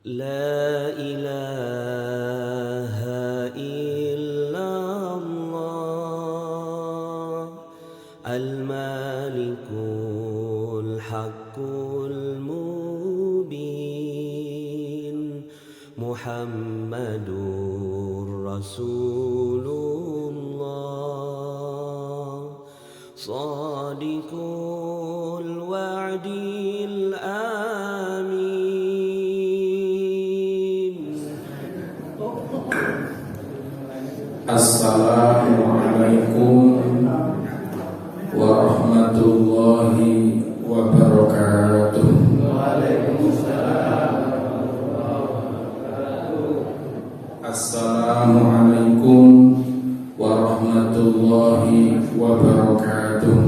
لا إله إلا الله الملك الحق المبين محمد رسول الله صادق الوعد الآمين. Assalamualaikum warahmatullahi wabarakatuh. Assalamualaikum warahmatullahi wabarakatuh.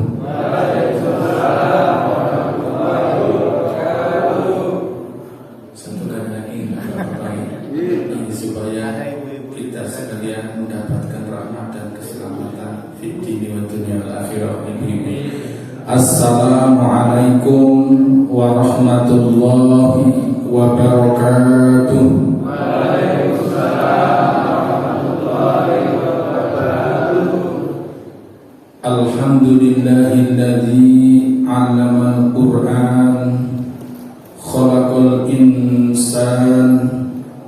Sentuhkan lagi supaya kita sekalian mendapatkan rahmat dan keselamatan fid dini wa dunya wal akhirah. Assalamualaikum warahmatullahi wabarakatuh. Alhamdulillahilladzi 'allamal Qur'an khalaqal insan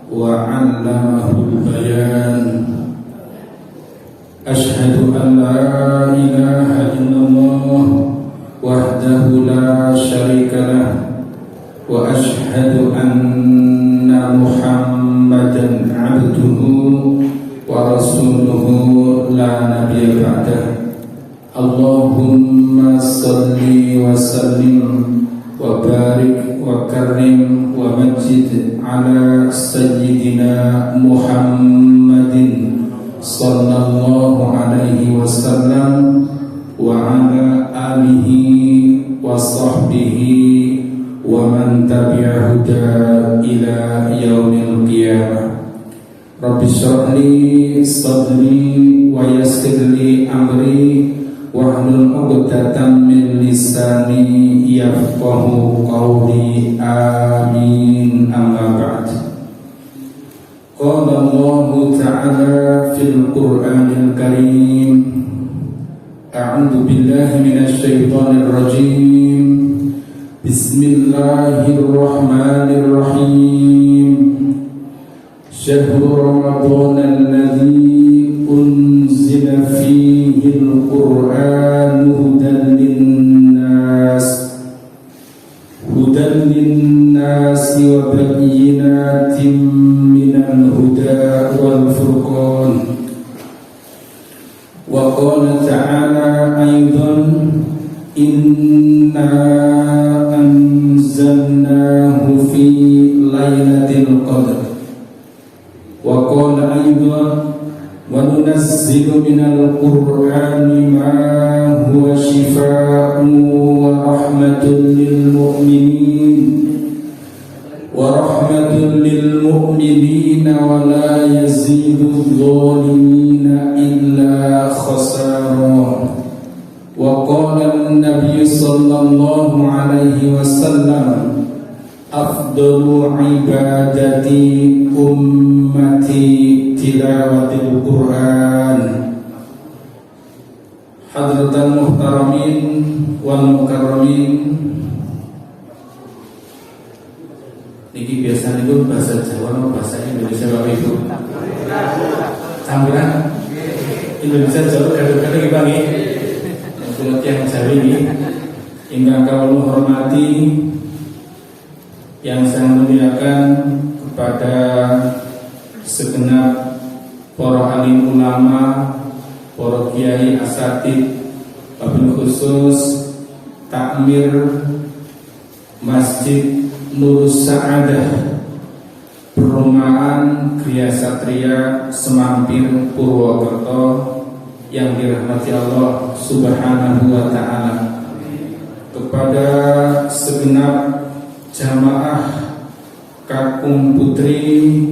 wa 'allamahul bayan. Asyhadu an la ilaha illallah wahdahu la syarikalah wa asyhadu anna Muhammadan 'abduhu wa rasuluhu la nabiyya ba'dahu. Allahumma salli wa sallim wa barik wa karim wa majid ala sayyidina Muhammadin sallallahu alaihi wasallam wa ala alihi wa sahbihi wa man tabi'a huda ila yaumil qiyamah. Rabbi shrah li sadri wa yassir li amri wahlul 'uqdatam min lisani yafqahu qawli. Amin. Amma ba'd. Qala Allah ta'ala fil Qur'anil Karim. A'udzu billahi minasy syaithanir rajim. Bismillahirrahmanirrahim. Syahrul Ramadan alladzi unzila fihi al-Qur'an hudan linnas wa bayyinatin minal huda wal furqan. Wa qala ta'ala aidan inna anzalnahu fi lailatul qadr. Wa qala aidan wa nunazzilu minal qur'ani ma huwa shifaa'un wa rahmatun lil mu'minina wa la yazidu adh-dhalimina illa khasara. Wa qala an-nabiy sallallahu alaihi wasallam afdalu ibadati ummati tilawatil Qur'an. Hadratal muhtaramin wal mukarramin, niki biasa niku bahasa Jawa atau bahasa Indonesia Bapak Ibu? Campuran Indonesia Jawa kadang-kadang iki Pak nggih. Kula tiyang Jawa ini ingkang kawula hormati, yang saya muliakan kepada segenap para alim ulama, para kiai asatidz, wabil khusus takmir Masjid Nurus Sa'adah Perumahan Gria Satria Semampir Purwokerto yang dirahmati Allah Subhanahu wa ta'ala, kepada segenap jamaah Kakung Putri,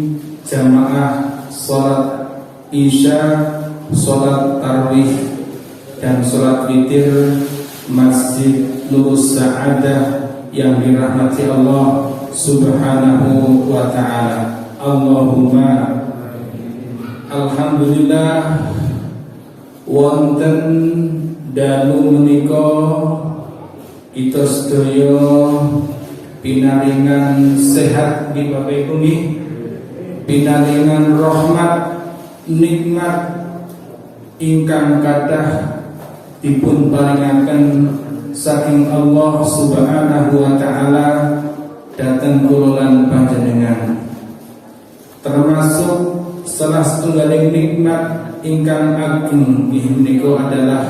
jamaah sholat Isya, sholat Tarawih, dan sholat witir Masjid Nurus Sa'adah yang dirahmati Allah Subhanahu wa wa ta'ala. Allahumma. Alhamdulillah wonten dalu menika kita sedaya pinaringan sehat di Bapak Ibu nggih, pinaringan rahmat nikmat ingkang kathah dipun paringaken saking Allah Subhanahu wa taala dhateng kula lan panjenengan. Termasuk salah setunggaling nikmat ingkang ageng inggih menika adalah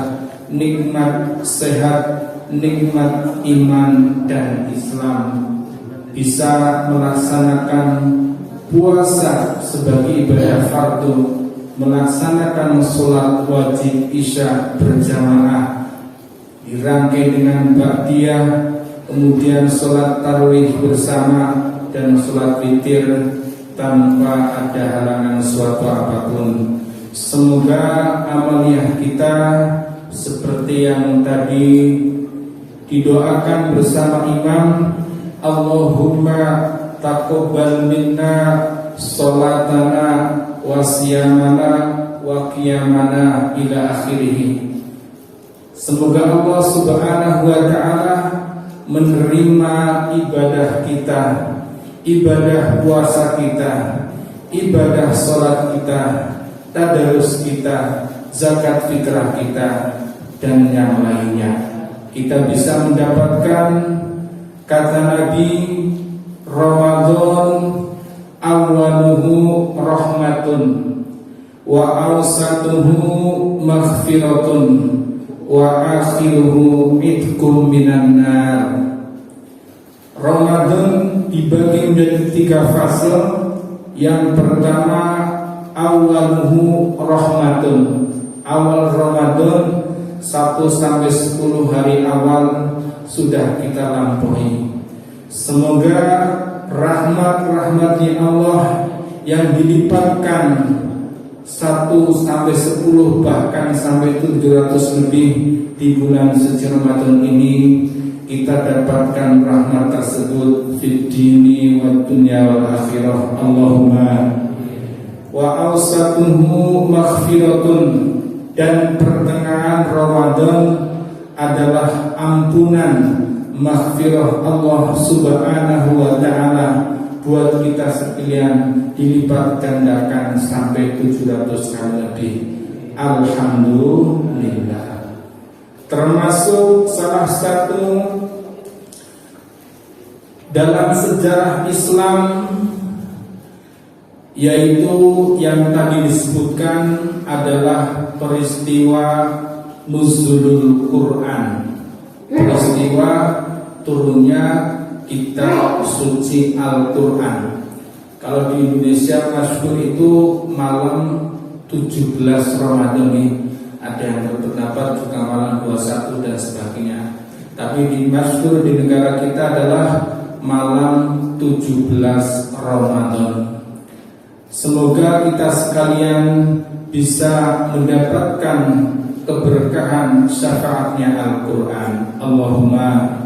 nikmat sehat, nikmat iman dan Islam. Bisa melaksanakan puasa sebagai ibadah fardu, melaksanakan sholat wajib isya berjamaah, dirangkai dengan ba'diyah, kemudian sholat tarawih bersama dan sholat witir tanpa ada halangan suatu apapun. Semoga amaliyah kita seperti yang tadi didoakan bersama imam, Allahumma taqabbal minna sholatana wa siyamana wa qiyamana ila akhirih. Semoga Allah Subhanahu wa ta'ala menerima ibadah kita, ibadah puasa kita, ibadah sholat kita, tadarus kita, zakat fitrah kita, dan yang lainnya. Kita bisa mendapatkan, kata Nabi, Ramadan awaluhu rahmatun wa awsatuhu maghfiratun wa akhiruhu itkum minan nar. Ramadan dibagi menjadi 3 fase. Yang pertama, awaluhu rahmatun. Awal Ramadan 1 sampai 10 hari awal sudah kita lampaui. Semoga rahmat-rahmatnya Allah yang dilipatkan 1 sampai 10 bahkan sampai 700 lebih di bulan suci Ramadan ini, kita dapatkan rahmat tersebut fid dini wa dunya wal akhirah. Allahumma. Wa awsatuhu maghfiratun, dan pertengahan Ramadan adalah ampunan maghfirah Allah Subhanahu wa ta'ala buat kita sekalian, dilipat gandakan sampai 700 kali lebih. Alhamdulillah. Termasuk salah satu dalam sejarah Islam, yaitu yang tadi disebutkan adalah peristiwa nuzulul Quran, peristiwa turunnya kitab suci Al-Quran. Kalau di Indonesia masyhur itu malam 17 Ramadan nih. Ada yang berpendapat juga malam 21 dan sebagainya. Tapi di masyhur di negara kita adalah malam 17 Ramadan. Semoga kita sekalian bisa mendapatkan keberkahan syafaatnya Al-Quran. Allahumma.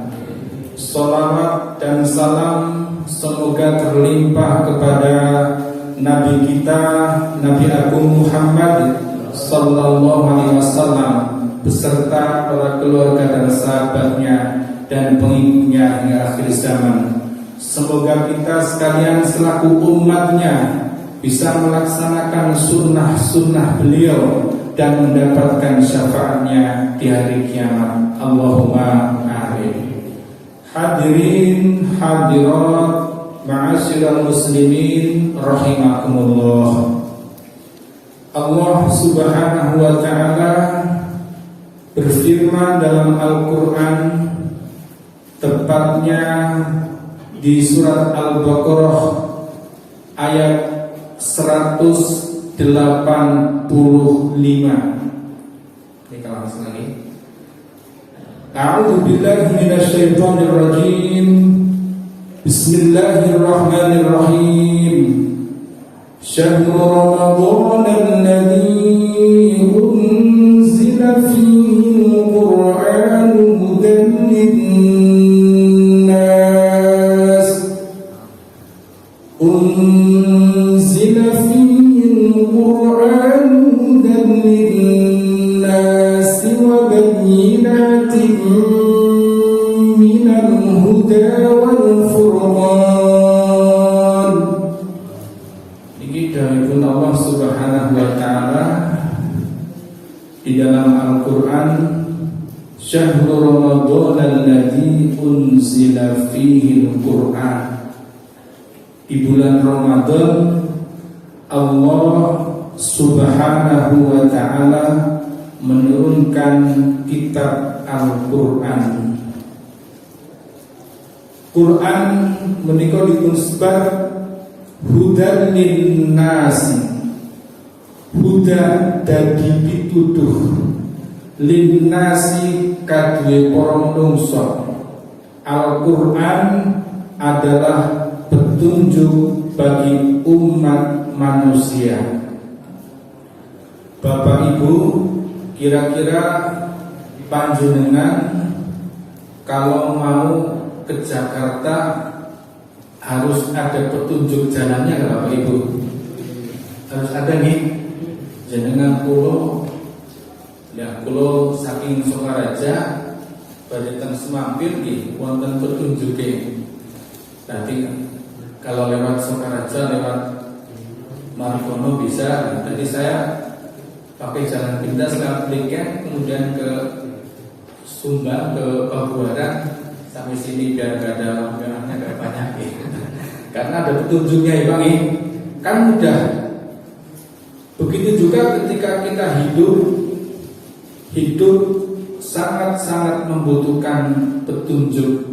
Salawat dan salam semoga terlimpah kepada Nabi kita, Nabi Agung Muhammad Sallallahu Alaihi Wasallam beserta para keluarga dan sahabatnya dan pengikutnya hingga akhir zaman. Semoga kita sekalian selaku umatnya bisa melaksanakan sunnah-sunnah beliau dan mendapatkan syafaatnya di hari kiamat. Allahumma amin. Hadirin hadirat ma'asyiral muslimin rahimakumullah. Allah Subhanahu wa ta'ala berfirman dalam Al-Quran, tepatnya di surat Al-Baqarah ayat 185. Kita langsung lagi. A'udzu billahi minasyaitonir rajim. Bismillahirrahmanirrahim. Syahrul Ramadan alladzi unzila fihi al-Qur'an hudan أنزل فيه القرآن هدى للناس وبينات من الهدى والفرقان. Ini dari Allah Subhanahu wa taala di dalam Al-Qur'an, Syahrul Ramadan alladzi unzila fihi al-Qur'an. Di bulan Ramadan Allah Subhanahu wa ta'ala menurunkan kitab Al-Qur'an. Quran menika dipunsebat hudan linnasi, huda dadi pituduh, linnasi kaduwe para manungsa. Al-Qur'an adalah petunjuk bagi umat manusia. Bapak Ibu, kira-kira panjenengan kalau mau ke Jakarta harus ada petunjuk jalannya nggak Bapak Ibu? Harus ada nih. Jenengan kulo, ya kulo saking Sokaraja, badhe teng Semampir nggih wonten petunjuke. Nanti kalau lewat Sokaraja, lewat Margono bisa. Jadi saya pakai jalan pintas lewat Bliken, kemudian ke Sumba, ke Pabuaran, sampai sini biar gak ada lampu merahnya gak banyak karena ada petunjuknya ya Bang, kan mudah. Begitu juga ketika kita hidup sangat-sangat membutuhkan petunjuk.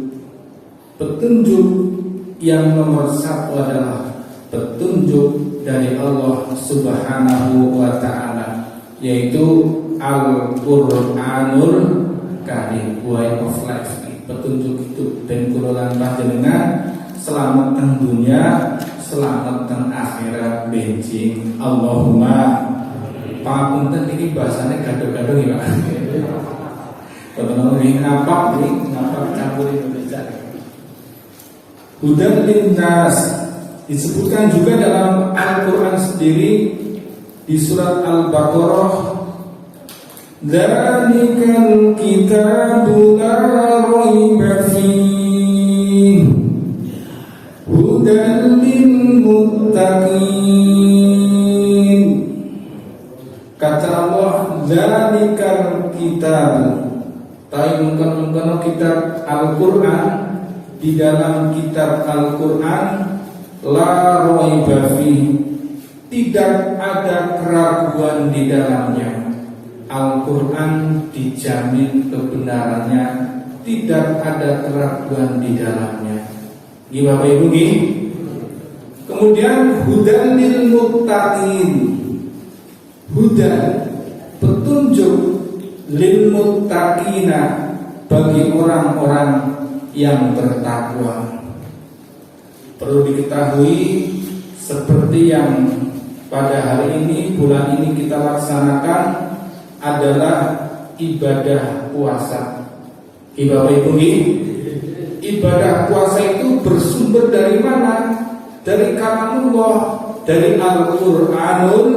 Petunjuk yang nomor satu adalah petunjuk dari Allah Subhanahu wa ta'ala, yaitu Al-Qur'anul Karim, way of life. Petunjuk itu dan kulolan panjenengan selamat teng dunia, selamat teng akhirat benjing. Allahumma. Pangapunten iki bahasane gado-gado ya Pak. Betul-betul ngapa campur Indonesia. Hudan linnas disebutkan juga dalam Al-Qur'an sendiri di surat Al-Baqarah. Dzalikal kitabu la raiba fihi hudan lil muttaqin. Kata Allah, dzalikal kitab, mungkin kitab Al-Qur'an. Di dalam kitab Al-Qur'an la raiba fihi, tidak ada keraguan di dalamnya. Al-Qur'an dijamin kebenarannya, tidak ada keraguan di dalamnya. Ini Bapak Ibu nih. Kemudian hudan lil muttaqin, hudan petunjuk lil muttaqina, bagi orang-orang yang bertakwa. Perlu diketahui, seperti yang pada hari ini, bulan ini kita laksanakan adalah ibadah puasa. Bapak Ibu, ibadah puasa itu bersumber dari mana? Dari kalamullah, dari Al-Qur'anul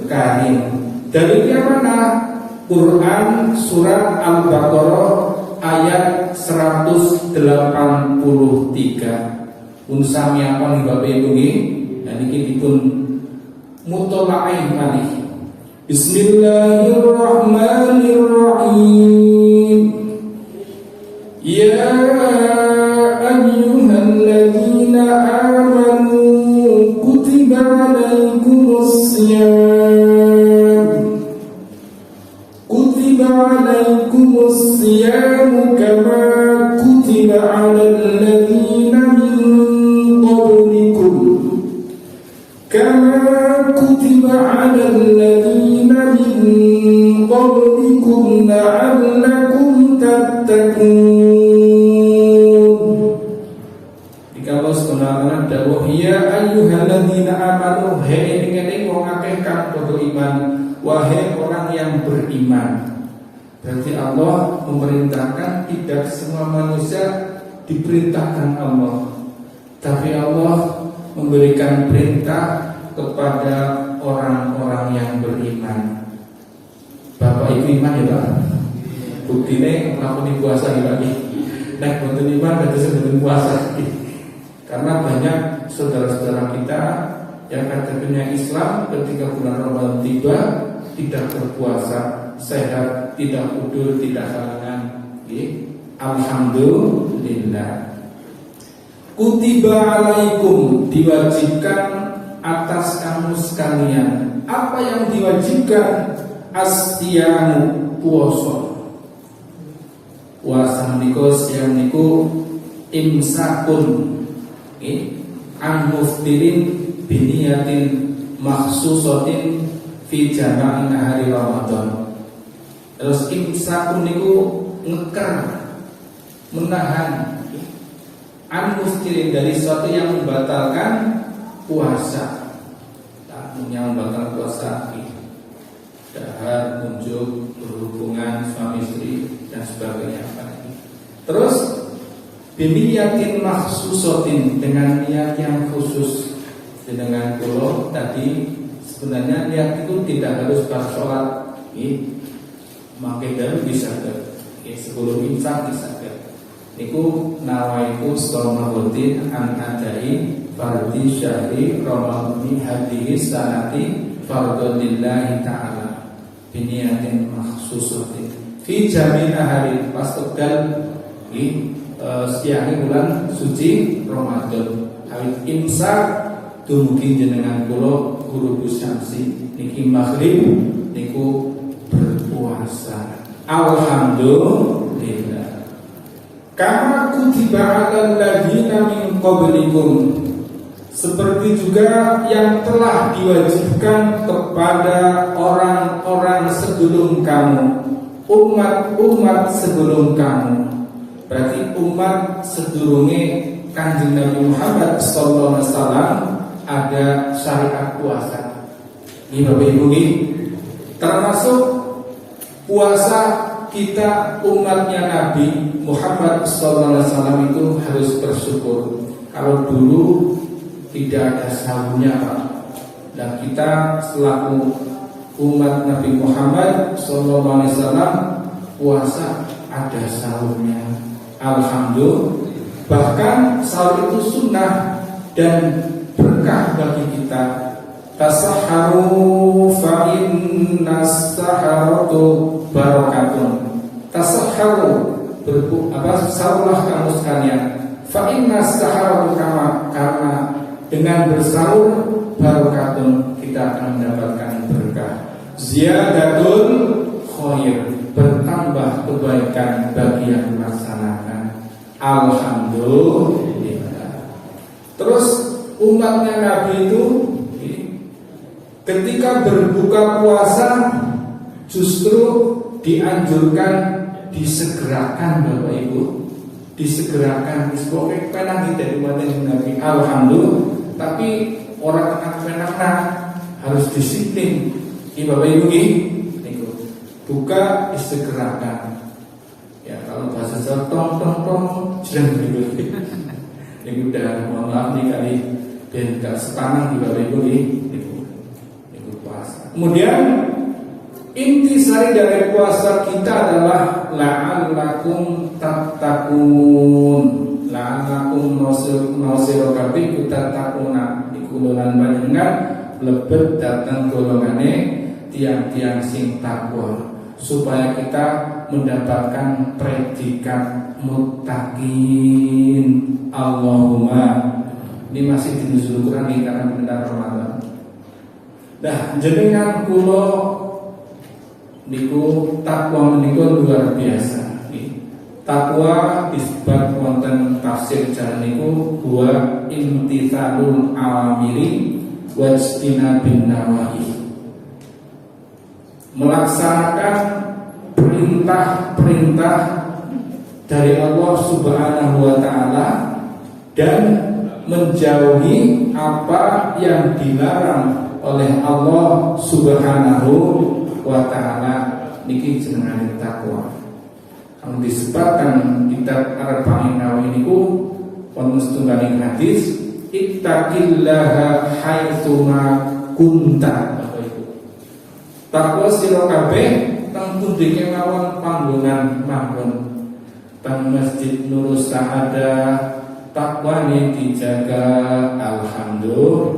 Karim. Dari mana? Quran surat Al-Baqarah ayat 183. Unsami apa nih Bapak Ibu nih? Dan ini dipun mutola'ih malih. Bismillahirrahmanirrahim. Ya ayyuhalladzina amanu kutiba alaikumusiyam, kutiba alaikumusiyam kama kutiba alal ladzina min qablikum, kama kutiba alal ladzina min qablikum la'allakum tattaqun. Dikala sebenarnya dawuh ya ayyuhalladzina amanu, hei ingene wong akeh kang padha iman, wahai orang yang beriman. Berarti Allah memerintahkan, tidak semua manusia diperintahkan Allah, tapi Allah memberikan perintah kepada orang-orang yang beriman. Bapak Ibu iman ya Pak? Buktinya melakukan puasa ya Pak? Nah, untuk iman berarti sebelum puasa. Karena banyak saudara-saudara kita yang katanya Islam ketika bulan Ramadan tiba tidak berpuasa, sehat, tidak tidur, tidak halangan. Alhamdulillah. Kutiba alaikum, diwajibkan atas kamu sekalian. Apa yang diwajibkan? Astiyamu, puasa. Puasa niku siang niku imsakun an muftirin biniyatin makhsusatin fi jama'in hari Ramadan. Terus imsakun niku ngeker, menahan an muftirin dari sesuatu yang membatalkan puasa. Yang membatalkan puasa, dahar, kunjung, berhubungan suami istri dan sebagainya. Terus biniyatin makhsusatin, dengan niat yang khusus. Dengan pulau tadi sebenarnya niat itu tidak harus pas sholat, makai dalu bisa sebelum imsak bisa. Niku nawaitu sholamahuddin an adai fardhi syahri Ramadan hadhihi sanati fardhillahi ta'ala biniyatin makhsusatin fi jamina hari pas tegal siang bulan suci Ramadan. Awit imsak dumugi jenengan kula guru syamsi niki maghrib niku berpuasa. Alhamdulillah. Kama kutiba 'alal ladzina min qablikum, seperti juga yang telah diwajibkan kepada orang-orang sebelum kamu, umat-umat sebelum kamu. Berarti umat sedurunge Kanjeng Nabi Muhammad sallallahu alaihi wasallam ada syariat puasa. Ini Bapak Ibu nih, termasuk puasa kita umatnya Nabi Muhammad sallallahu alaihi wasallam itu harus bersyukur. Kalau dulu tidak ada sahurnya Pak, dan kita selaku umat Nabi Muhammad sallallahu alaihi wasallam puasa ada sahurnya. Alhamdulillah. Bahkan sahur itu sunnah dan berkah bagi kita. Tasahharu fa innas saharatu barakatun. Tasahharu, sahurlah kamu sekalian. Fa innas saharatu, karena dengan bersahur barakatun kita akan mendapatkan berkah. Ziyadatul khair, bertambah kebaikan bagi yang melaksanakan. Alhamdulillah. Terus umatnya Nabi itu ketika berbuka puasa justru dianjurkan disegerakan Bapak Ibu, disegerakan. Pokoknya penang dari umatnya Nabi. Alhamdulillah. Tapi orang penang harus disiplin. Ini Bapak Ibu niku buka disegerakan. Ya kalau bahasa Jawa tong jangan gitu. Ini udah mohon maaf nih kali dan gak sepanang di Bapak Ibu niku puasa. Kemudian intisari dari puasa kita adalah la'allakum tattaqun. La'allakum nasir-nasir-kabi kutattaquna. Iku lan panjenengan lebet datang golongane tiang-tiang sing takwa, supaya kita mendapatkan predikat muttaqin. Allahumma. Ini masih dinuzul Quran nih karena benar Ramadan. Nah, jenengan kula niku takwa niku luar biasa. Takwa disebut wonten tafsir jalan niku huwa imtithalul awamiri wajtinabin nawahi. Melaksanakan perintah-perintah dari Allah Subhanahu wa taala dan menjauhi apa yang dilarang oleh Allah Subhanahu wa taala. Niki jenengan takwa. Kang disebutkan kitab Arba'in Nawawi niku wonten setunggaling hadis ittaqillaha haitsuma kunta. Takwa sira kabeh teng pundi kemawon panggonan manggon. Teng Masjid Nurul Sa'adah takwane dijaga, alhamdulillah.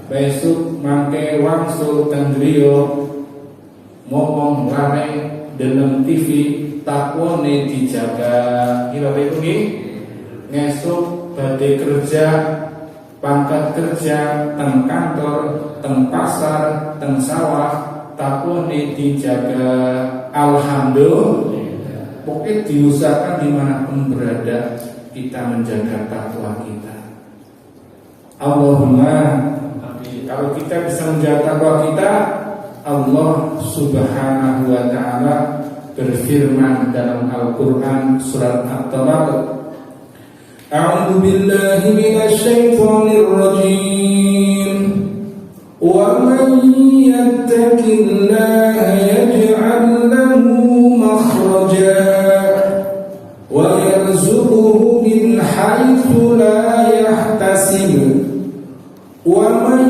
Besok mangke wangsul teng griya ngomong rame denem TV, takwane dijaga. Iki Bapak Ibu nggih. Ngesuk badhe kerja, pangkat kerja teng kantor, teng pasar, teng sawah, takwane dijaga, alhamdulillah. Pokoknya diusahakan dimanapun berada kita menjaga takwa kita. Allahumma amin. Kalau kita bisa menjaga takwa kita, Allah Subhanahu wa taala berfirman dalam Al-Qur'an surat At-Talaq, A'udzu billahi minasy syaithanir rajim. Wa man yattaqillaha yaj'al lahu makhraja wa yarzuqhu min haitsu la yahtasib wa man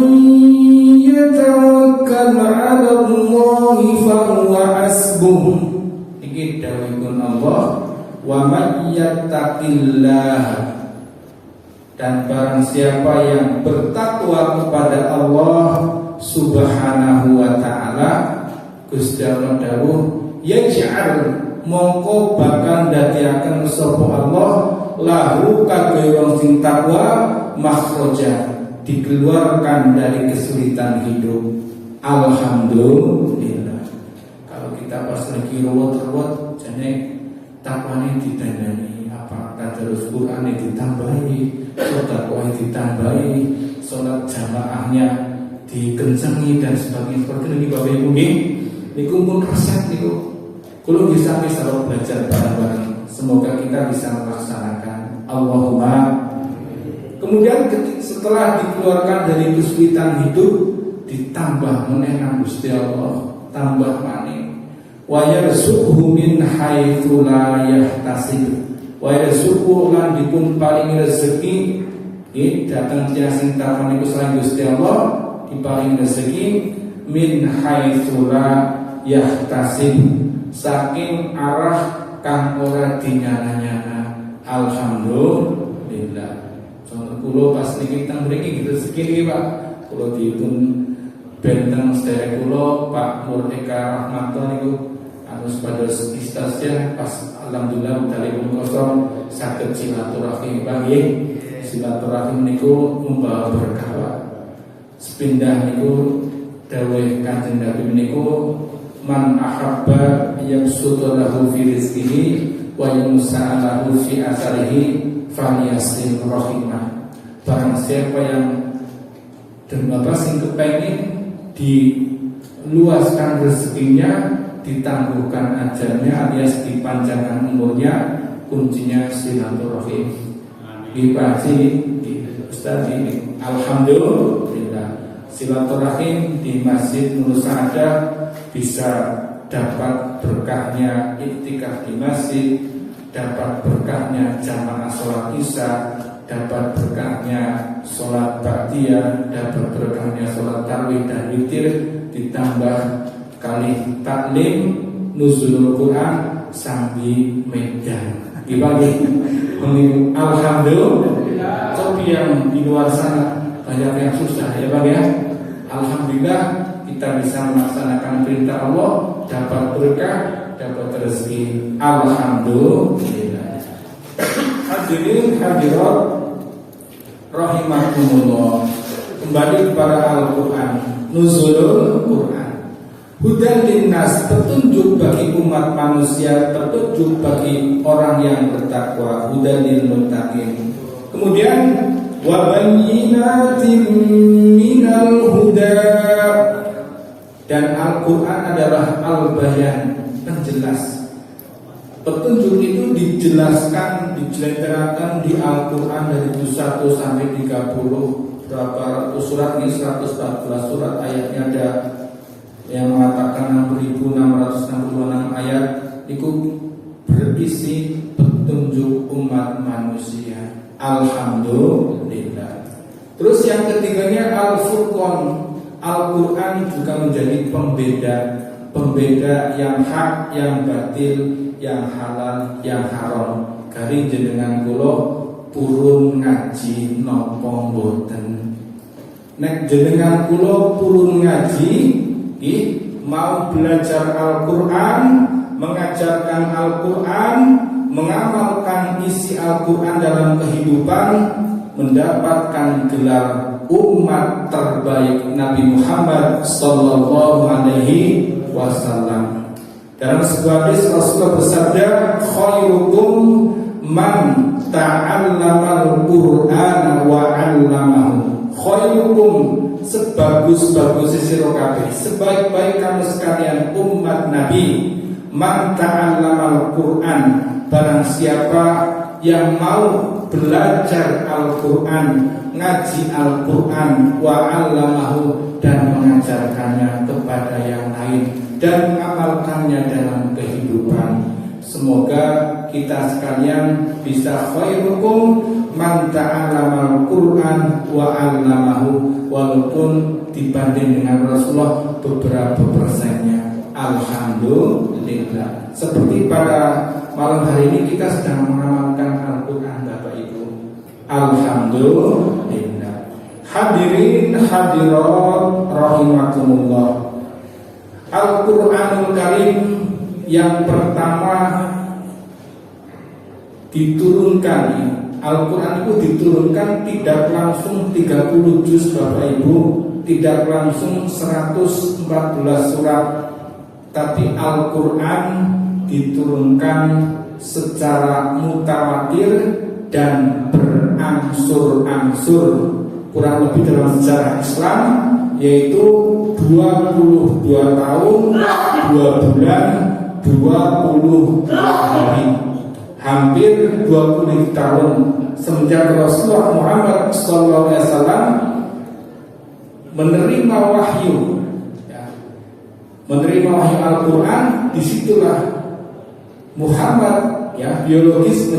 yatawakkal 'ala Allahi fa huwa hasbuh. Iki dawuhipun Allah, wa man yattaqillah, dan barang siapa yang bertakwa kepada Allah Subhanahu wa taala, Gusti Allah dawuh, yaj'al, mongko bakal dadiaken sapa Allah lahu kagem wong sing takwa makhraja, dikeluarkan dari kesulitan hidup. Alhamdulillah. Kalau kita pas lagi ruwet-ruwet jane takwanya ditandani, apa tadarus Qur'an ditambahi, sedekah ditambahi, sholat jamaahnya dikencengi dan sebagainya. Seperti ini Bapak Ibu nggih, niku pun resep niku. Kulo bisa belajar bareng-bareng. Semoga kita bisa melaksanakan. Allahumma. Kemudian setelah dikeluarkan dari kesulitan hidup, ditambah meneh nang Gusti Allah, tambah maning. Wa yarzuqhu min haitsu la yahtasib. Wa yarzuqhu lan dipun paringi rezeki, datang sing takon niku selain Gusti Allah diparingi rezeki min haitsu la yahtasib, saking arah kang ora dinyana-nyana. Alhamdulillah. Contoh kula pas niki teng mriki rezeki niki Pak, kula dipun benteng sedherek kula Pak Murtika Rahmatullah niku harus pada istasya pas alhamdulillah dalipun kosong saged silaturahim bagi silaturahim niku membawa berkah. Sepindah niku dawuh Kanjeng Nabi niku, man ahabba yabsutulahu fi rizqihi wa yumsa'alahu fi asarihi falyasil rahimah. Barang siapa yang dan Bapak sing kepengin diluaskan rezekinya, ditangguhkan ajalnya alias dipanjangkan umurnya, kuncinya silaturahim. Dibagi Ustaz ini, alhamdulillah, silaturahim di Masjid Nurul Sa'adah bisa dapat berkahnya iktikaf di masjid, dapat berkahnya jamaah sholat isya, dapat berkahnya sholat ba'diyah, dapat berkahnya sholat tarawih dan witir, ditambah kali taklim nuzulul Quran sambil medan. Dibagi, alhamdulillah. Tapi yang di luar sana banyak yang susah ya Bang ya. Alhamdulillah kita bisa melaksanakan perintah Allah, dapat berkah, dapat rezeki. Alhamdulillah. Hadirin hadirat rahimakumullah. Kembali kepada Al-Quran, nuzulul Quran. Hudan linnas, petunjuk bagi umat manusia, petunjuk bagi orang yang bertakwa. Hudan lil muttaqin. Kemudian wa bayyinatin minal huda, dan Al-Quran adalah al-bayan, penjelas. Petunjuk itu dijelaskan, dijelaskan di Al-Quran dari 1 sampai 30. Berapa ratus surat ini? 114 surat, ayatnya ada yang mengatakan 6.666 ayat. Itu berisi petunjuk umat manusia. Alhamdulillah. Terus yang ketiganya Al-Furqan. Al-Quran juga menjadi pembeda yang hak, yang batil, yang halal, yang haram. Kari jenengan kula purun ngaji napa mboten? Nek jenengan kula purun ngaji, mau belajar Al-Quran, mengajarkan Al-Quran, mengamalkan isi Al-Quran dalam kehidupan, mendapatkan gelar umat terbaik Nabi Muhammad sallallahu alaihi wasallam. Dalam sebuah hadis Rasulullah bersabda, khairukum man ta'allama al-Qur'ana wa 'allamahu. Khairukum, sebagus-bagus sira kabeh, sebaik-baik kamu sekalian umat Nabi, man ta'allama al-Qur'an, barang siapa yang mau belajar Al-Quran, ngaji Al-Quran, wa 'allamahu, dan mengajarkannya kepada yang lain dan mengamalkannya dalam kehidupan. Semoga kita sekalian bisa khairukum man ta'allama Al-Quran wa 'allamahu, walaupun dibanding dengan Rasulullah beberapa persennya. Alhamdulillah. Seperti pada malam hari ini kita sedang mengamalkan Al-Quran, Bapak Ibu. Alhamdulillah. Hadirin hadirat rahimakumullah. Al-Quranul Karim yang pertama diturunkan, Al-Quran itu diturunkan tidak langsung 30 juz, Bapak Ibu, tidak langsung 114 surat, tapi Al-Quran diturunkan secara mutawatir dan berangsur-angsur, kurang lebih dalam sejarah Islam, yaitu 22 tahun 2 bulan 22 hari, hampir 20 tahun semenjak Rasulullah Muhammad SAW menerima wahyu, menerima wahyu Al-Quran. Disitulah Muhammad biologis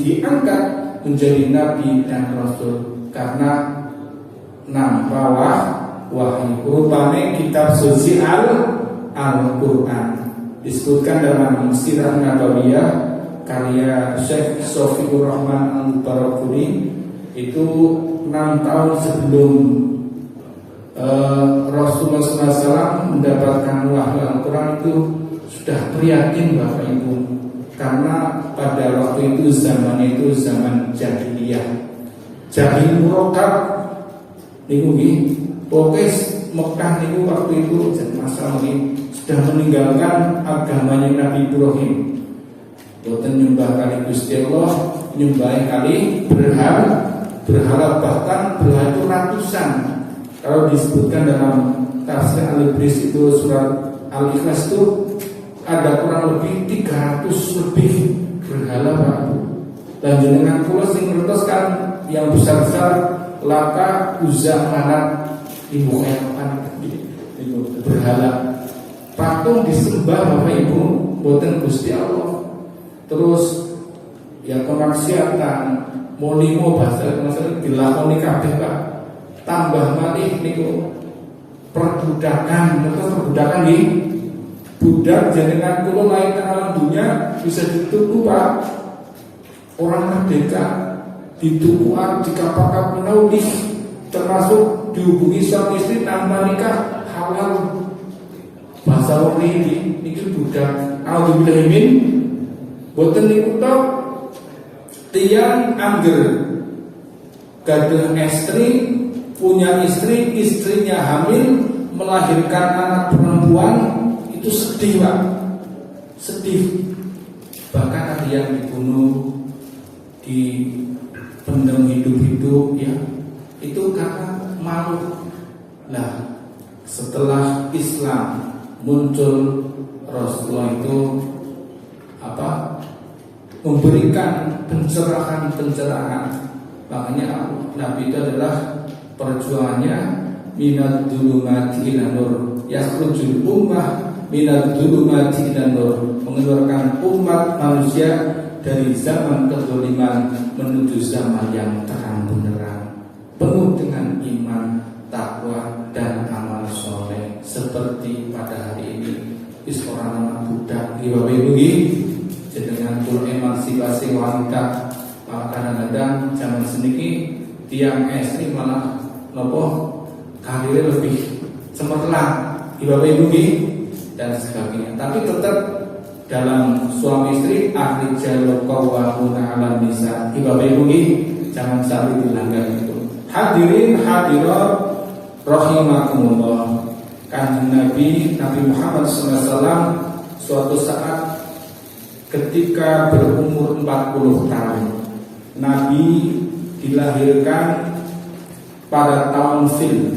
diangkat menjadi nabi dan rasul, karena nampak wahyu. Rupanya kitab suci Al-Quran disebutkan dalam Sirah Nabawiyah karya Syekh Sofiur Rahman Al-Barakuni, itu 6 tahun sebelum Rasulullah SAW mendapatkan wahyu Al-Quran itu sudah prihatin, Bapak Ibu, karena pada waktu itu zaman jahiliyah, jahil murokab niku nggih. Pokoknya Mekah niku waktu itu masa ini sudah meninggalkan agamanya Nabi Ibrahim. Boten nyembah kali Gusti Allah, nyembah kali berhala, bahkan berhala itu ratusan. Kalau disebutkan dalam tafsir Al-Ibris itu surat Al-Ikhlas itu ada kurang lebih 300 lebih berhala, Pak. Dan jenengan kula sing ngertos kan yang besar-besar Lata, Uzza, Manat, Ibu Eropan, berhala. Patung disembah, Bapak Ibu, boten Gusti Allah. Terus kemaksiatan, molimo bahasa masalah dilakoni kabeh, Pak. Tambah malih niku perbudakan nggih. Budak jenengan kula lain ke alam dunia bisa dituku, Pak. Orang merdeka dituku, dikapakap menaudi, termasuk dihubungi suami istri tanpa nikah halal. Bahasa wong niki budak. Alhamdulillah, boten niku tok tiyang angger gadah istri, punya istri, istrinya hamil, melahirkan anak perempuan, itu sedih, Pak. Sedih. Bahkan ada yang dibunuh, dipendam hidup-hidup, itu karena malu. Nah, setelah Islam muncul, Rasulullah itu memberikan pencerahan. Makanya Nabi itu adalah perjuangannya minad dzulumati ila nur, yakhrujul ummah minad dzulumati ila nur, mengeluarkan umat manusia dari zaman kezaliman menuju zaman yang terang benderang. penuh dengan iman, takwa dan amal soleh. Seperti pada hari ini wis ora ana budak iki Bapak Ibu nggih, jenengan pun emansipasi wanita. Malah kadang-kadang zaman seniki tiang istri malah nopo karirnya lebih cemerlang Bapak Ibu nggih dan sebagainya. Tapi tetap dalam suami istri ar-rijalu qawwamuna 'alan nisa. Bapak Ibu nggih, jangan sampai dilanggar itu. Hadirin hadirat rahimakumullah. Kanjeng Nabi Muhammad SAW suatu saat ketika berumur 40 tahun, Nabi dilahirkan pada tahun Fil,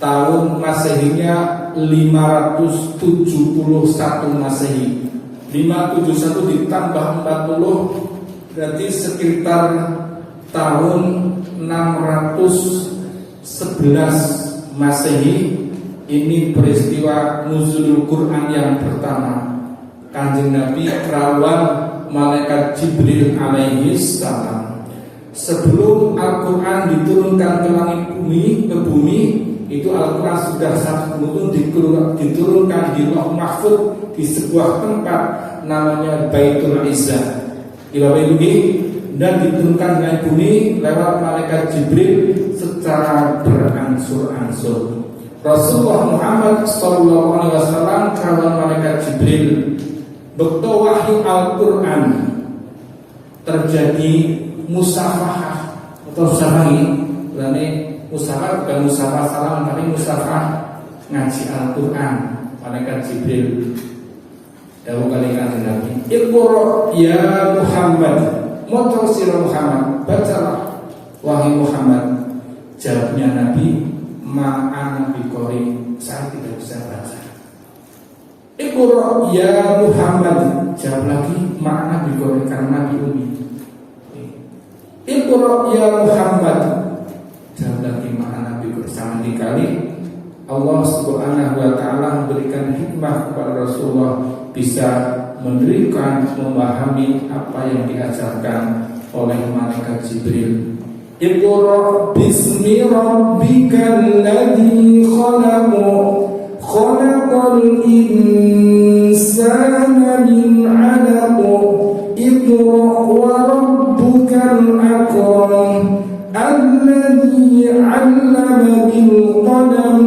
tahun Masehinya 571 Masehi. 571 ditambah 40 berarti sekitar tahun 611 Masehi. Ini peristiwa nuzulul Quran yang pertama. Kanjeng Nabi rawan malaikat Jibril alaihi salam. Sebelum Al-Quran diturunkan ke langit bumi, ke bumi, itu Al-Quran sudah satu diturunkan di Lauh Mahfuz di sebuah tempat namanya Baitul Izzah. Dan diturunkan ke langit bumi lewat malaikat Jibril secara berangsur-angsur. Rasulullah Muhammad SAW kawan malaikat Jibril. Bekto wahyu Al-Quran terjadi musafahah atau sahahi. Berarti musafah bukan musafah salam, tapi musafah ngaji Al-Quran. Malaikat Jibril dawuh kali kanjeng Nabi, Iqra ya Muhammad, motor sira Muhammad, bacalah wahai Muhammad. Jawabnya Nabi, ma'ana biqori, saya tidak bisa baca. Iqra ya Muhammad, jawab lagi ma'ana biqori, karena Nabi umi. Iqra ya Muhammad, jawab lagi ma'ana biqori. Sama dikali Allah Subhanahu wa ta'ala memberikan hikmah kepada Rasulullah bisa memberikan, memahami apa yang diajarkan oleh malaikat Jibril. Iqra bismi rabbikal ladzi khalaq, khalaqal insana min 'alaq, Iqra wa rabbukal akram, alladzi 'allama bil qalam,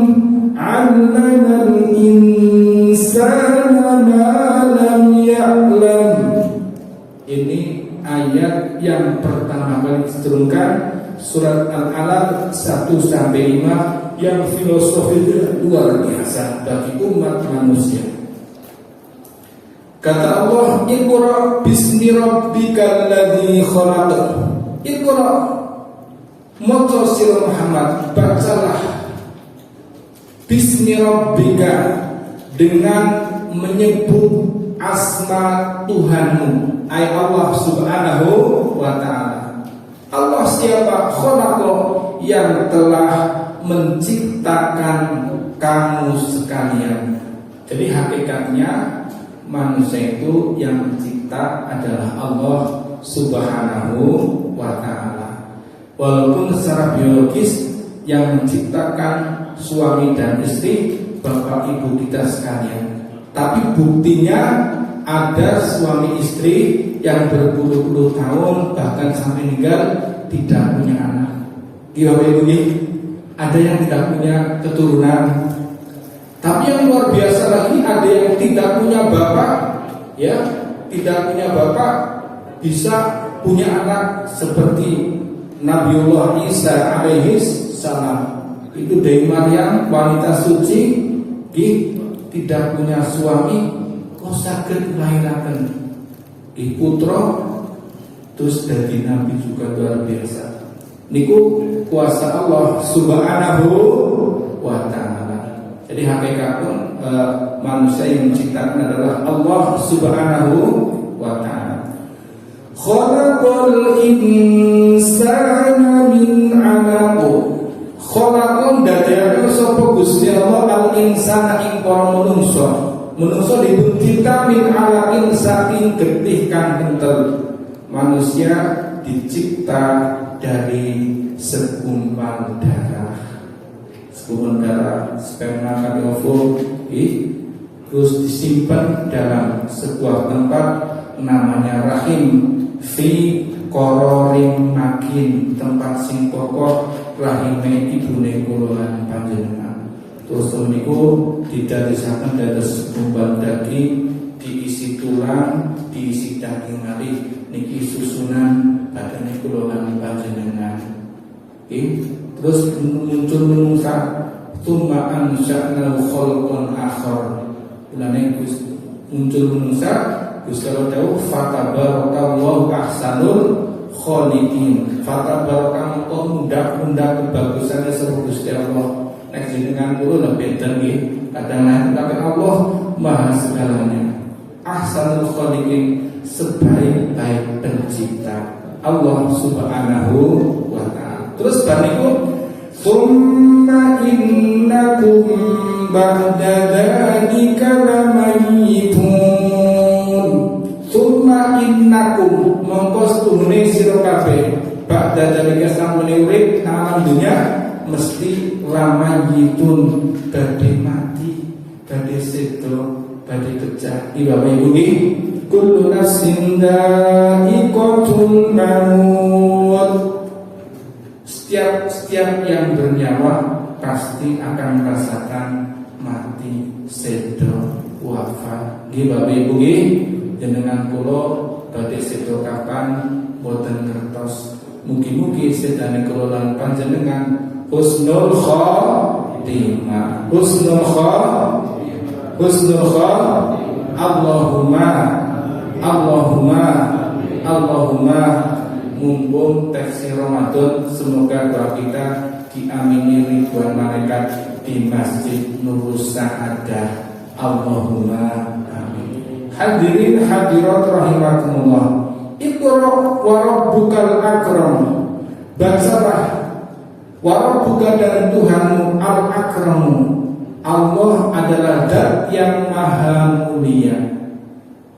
'allamal insana ma lam ya'lam. Ini ayat yang pertama kali diturunkan, surat Al-Alaq 1-5, yang filosofinya luar biasa bagi umat manusia. Kata Allah, Iqra bismi rabbikal ladzi khalaq. Iqra, moto sira Muhammad, bacalah bismi rabbika, dengan menyebut asma Tuhanmu, ay Allah Subhanahu wa ta'ala. Allah siapa? Khalaqa, yang telah menciptakan kamu sekalian. Jadi hakikatnya manusia itu yang mencipta adalah Allah Subhanahu wa ta'ala. Walaupun secara biologis yang menciptakan suami dan istri bapak ibu kita sekalian, tapi buktinya ada suami istri yang berpuluh-puluh tahun bahkan sampai meninggal tidak punya anak. Iya begini, ada yang tidak punya keturunan. Tapi yang luar biasa lagi, ada yang tidak punya bapak, ya, tidak punya bapak bisa punya anak seperti Nabiullah Isa alaihi salam. Itu dari Maryam, wanita suci, tidak punya suami, kok sakit melahirkan putra, terus dari Nabi juga luar biasa. Niku kuasa Allah Subhanahu wa ta'ala. Jadi hakikatnya manusia yang menciptakan adalah Allah Subhanahu wa ta'ala. Khalaqal insana min 'alaq. Khalaqon dadekake sapa Gusti Allah al insana ing para manungsa. Manungsa dicipta min 'alaqin saking getih kang kentel. Manusia dicipta dari segumpal darah. Segumpal darah sperma kami ovum terus disimpan dalam sebuah tempat namanya rahim, fi qororin makin, tempat sing pokok rahime ibune kula lan panjenengan. Terus niku didadisaken dados segumpal daging, diisi tulang, diisi daging malih, niki susunan badane kula lan panjenengan. Terus muncul menungsa, tsumma ansha'na khalqan akhar. Mulane muncul menungsa, Gusti Allah dawuh fatabarakallahu ahsanul khaliqin. Fatabarakallahu mudah-mudah kebagusannya seru Gusti Allah. Nek jenengan kula lebih tinggi, kadang-kadang tapi Allah Maha segalanya. Ahsanul khaliqin, sebaik-baik pencipta Allah Subhanahu wa ta'ala. Terus bariku summa innakum ba'da dzalika lamayitun. Summa innakum mongko setuhune sira kabeh ba'da dzalika sampune urip nang alam dunya mesti lamayitun, badhe mati, badhe sedo, badhe pecah. Bapak Ibu nggih, kullu nafsin dha'iqatul maut. Setiap yang bernyawa pasti akan merasakan mati, sedo, wafat. Nggih Bapak Ibu nggih, jenengan kula badhe sedo kapan boten ngertos. Mugi-mugi sedane kula lan panjenengan husnul khotimah. Husnul Allahumma mumpung tafsir Ramadan, semoga doa kita diamini ribuan malaikat di Masjid Nurus Sa'adah. Allahumma amin. Hadirin hadirat rahimakumullah. Iqra wa rabbukal akram. Bacalah wa rabbuka, dan Tuhanmu al-akramu. Allah adalah zat yang maha mulia,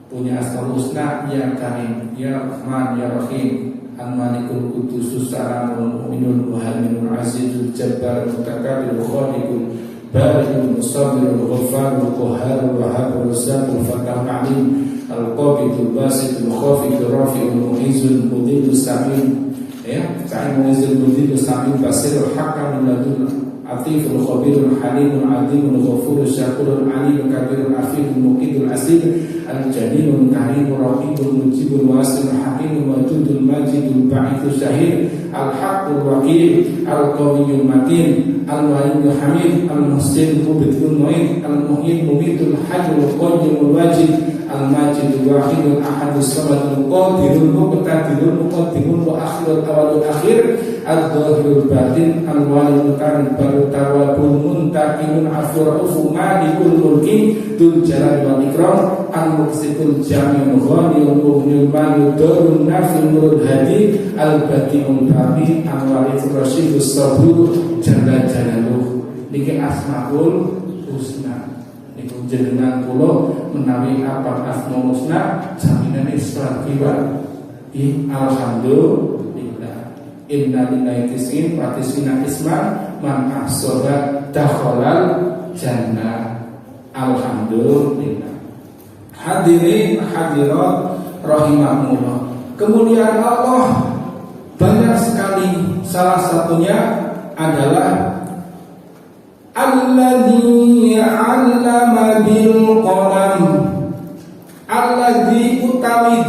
punya asmaul husna, ya karim, ya rahman, ya rahim, al-malikul qudusus salamul mu'minul muhaiminul azizul jabbarul mutakabbirul khaliqul bari'ul musawwirul ghaffarul qahharul wahhabul razzaqul fatahul alim, al-qabidul basitul khafidul rafi'ul mu'izzul mudhillus samin, ya sa'il mu'izzul mudhillus samin, basirul hakamul ladun atiful khabirul halimul azimul ghafurul syakurul alimul kabirul afidul muqidul asid al-jalilul karimul raqibul mujibul wasil hakimul wadudul majidul ba'ithul syahid al-haqqul waqil al-qawiyul matin al-waliyul hamid al-muhsin mubidul mu'id al-muhyid mumitul hayyul qayyumul wajid al-majidul wahidul ahadus samadul qadirul muqtadirul muqaddimul muakhirul awalul akhir al-dhahirul batin al-waliyul karim tawabul muntaqimun afurafu malikul mulki dul jalal wal ikram al-muqsitul jami'ul ghaniyul mughniyul maniyul darun nafil murul hadi al-bati'ul baqi al-warithur rasyidus sabur jalla jalaluh. Niki asmaul husna. Niku jenengan kula menawi apa asmaul husna jaminan Islam kiwa. Alhamdulillah. Inna lillahi tis'in wa tis'ina isman man ahsoba dakhalal jannah. Alhamdulillah. Hadirin hadirat rahimahumullah. Kemuliaan Allah banyak sekali. Salah satunya adalah alladzi 'allama bil qalam. Alladzi utawi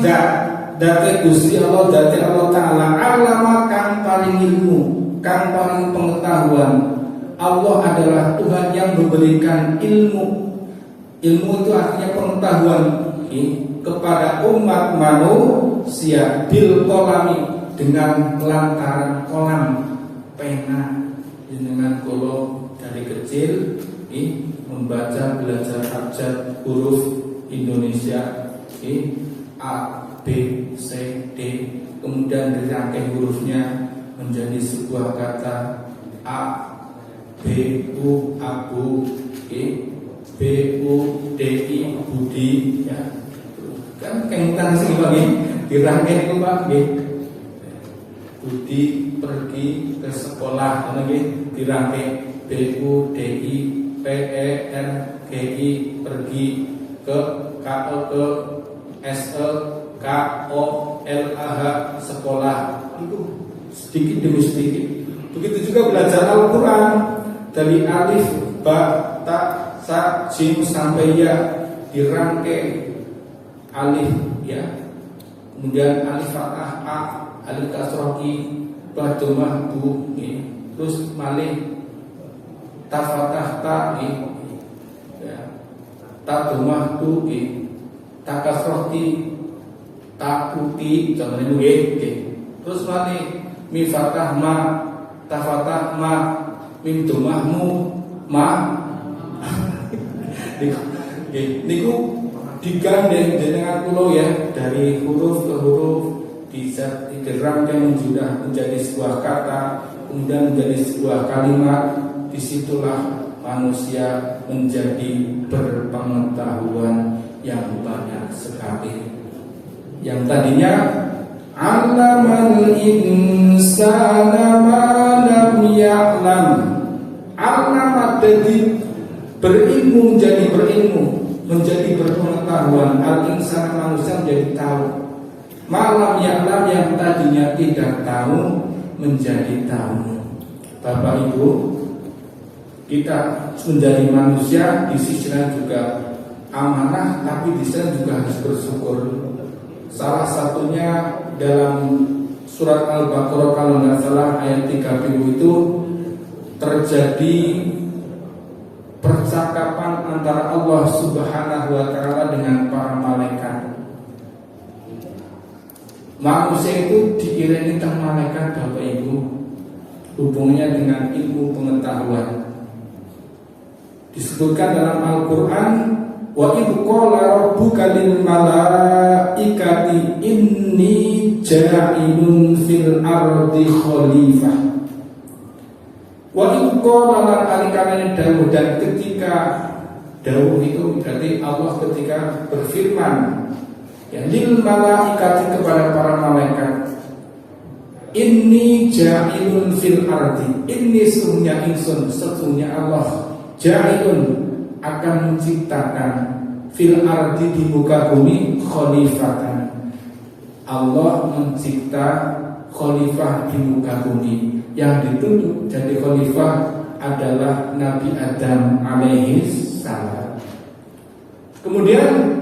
date Gusti Allah, date Allah Ta'ala, alama kang paling ilmu, kang paling pengetahuan. Allah adalah Tuhan yang memberikan ilmu. Ilmu itu artinya pengetahuan kepada umat manusia bil kolami, dengan lantaran kolam pena. Dengan kolo dari kecil membaca, belajar abjad huruf Indonesia A, B, C, D, kemudian dirangkai hurufnya menjadi sebuah kata A, B, U, Abu, B, U, D, I, Budi, ya. Kan kemudian sing bagi dirangkai itu Pak, Budi, pergi ke sekolah, lagi dirangkai BUDI PERGI pergi ke SEKOLAH sekolah. Itu sedikit demi sedikit. Begitu juga belajar Al-Quran dari alif, ba, ta, sa, jim sampai ya dirangkai alif ya, kemudian alif fathah a, alif kasroh i, ba dhammah bu, terus malih ta fathah ta ya, ta dhammah tu ta kasroh ti, ta putih, contohnya nggih. Terus malih mi fathah ma, ta fathah ma, mim dhammah mu, ma. Niku digandeng dengan pulau ya, dari huruf ke huruf bisa digerakkan menjadi sebuah kata, kemudian menjadi sebuah kalimat. Disitulah manusia menjadi berpengetahuan yang banyak sekali. Yang tadinya allamal insana ma lam ya'lam, allama jadi berilmu menjadi berilmu, menjadi berpengetahuan. Al-insan manusia menjadi tahu. Malam ya'lam yang tadinya tidak tahu menjadi tahu. Bapak Ibu, kita menjadi manusia di sisi lain juga amanah, tapi di sisi lain juga harus bersyukur. Salah satunya dalam surat Al-Baqarah kalau nggak salah ayat 30 itu terjadi percakapan antara Allah Subhanahu wa Ta'ala dengan para malaikat. Manusia itu diiringi tentang malaikat, Bapak Ibu, hubungannya dengan ilmu pengetahuan. Disebutkan dalam Al-Quran, wa idh qala rabbuka lil malaikati inni ja'ilun fil ardi khalifah. Wa idh qala lan alikane dawuh, dan ketika dawuh itu berarti Allah ketika berfirman ya lil malaikati kepada para malaikat, inni ja'ilun fil ardi, inni sesungguhnya ingsun, sesungguhnya Allah ja'ilun akan menciptakan fil ardi di muka bumi khalifatan. Allah mencipta khalifah di muka bumi. Yang ditunjuk jadi khalifah adalah Nabi Adam alaihi salam. Kemudian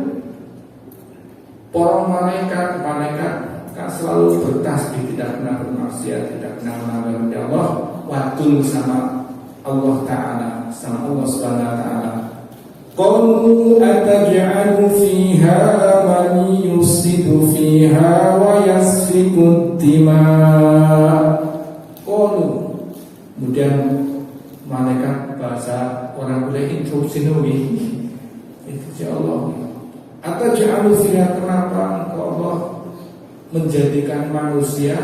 para malaikat kan selalu bertasbih, tidak pernah bermaksiat, tidak pernah melanggar Allah, wadul sama Allah Ta'ala, sama Allah Subhanahu wa Ta'ala. Qalu ataj'alu fiha man yufsidu fiha wa yasfiku dima'. Qalu, kemudian malaikat bahasa orang boleh instruksi nabi itu ya Allah, ataj'alu fiha, kenapa engkau Allah menjadikan manusia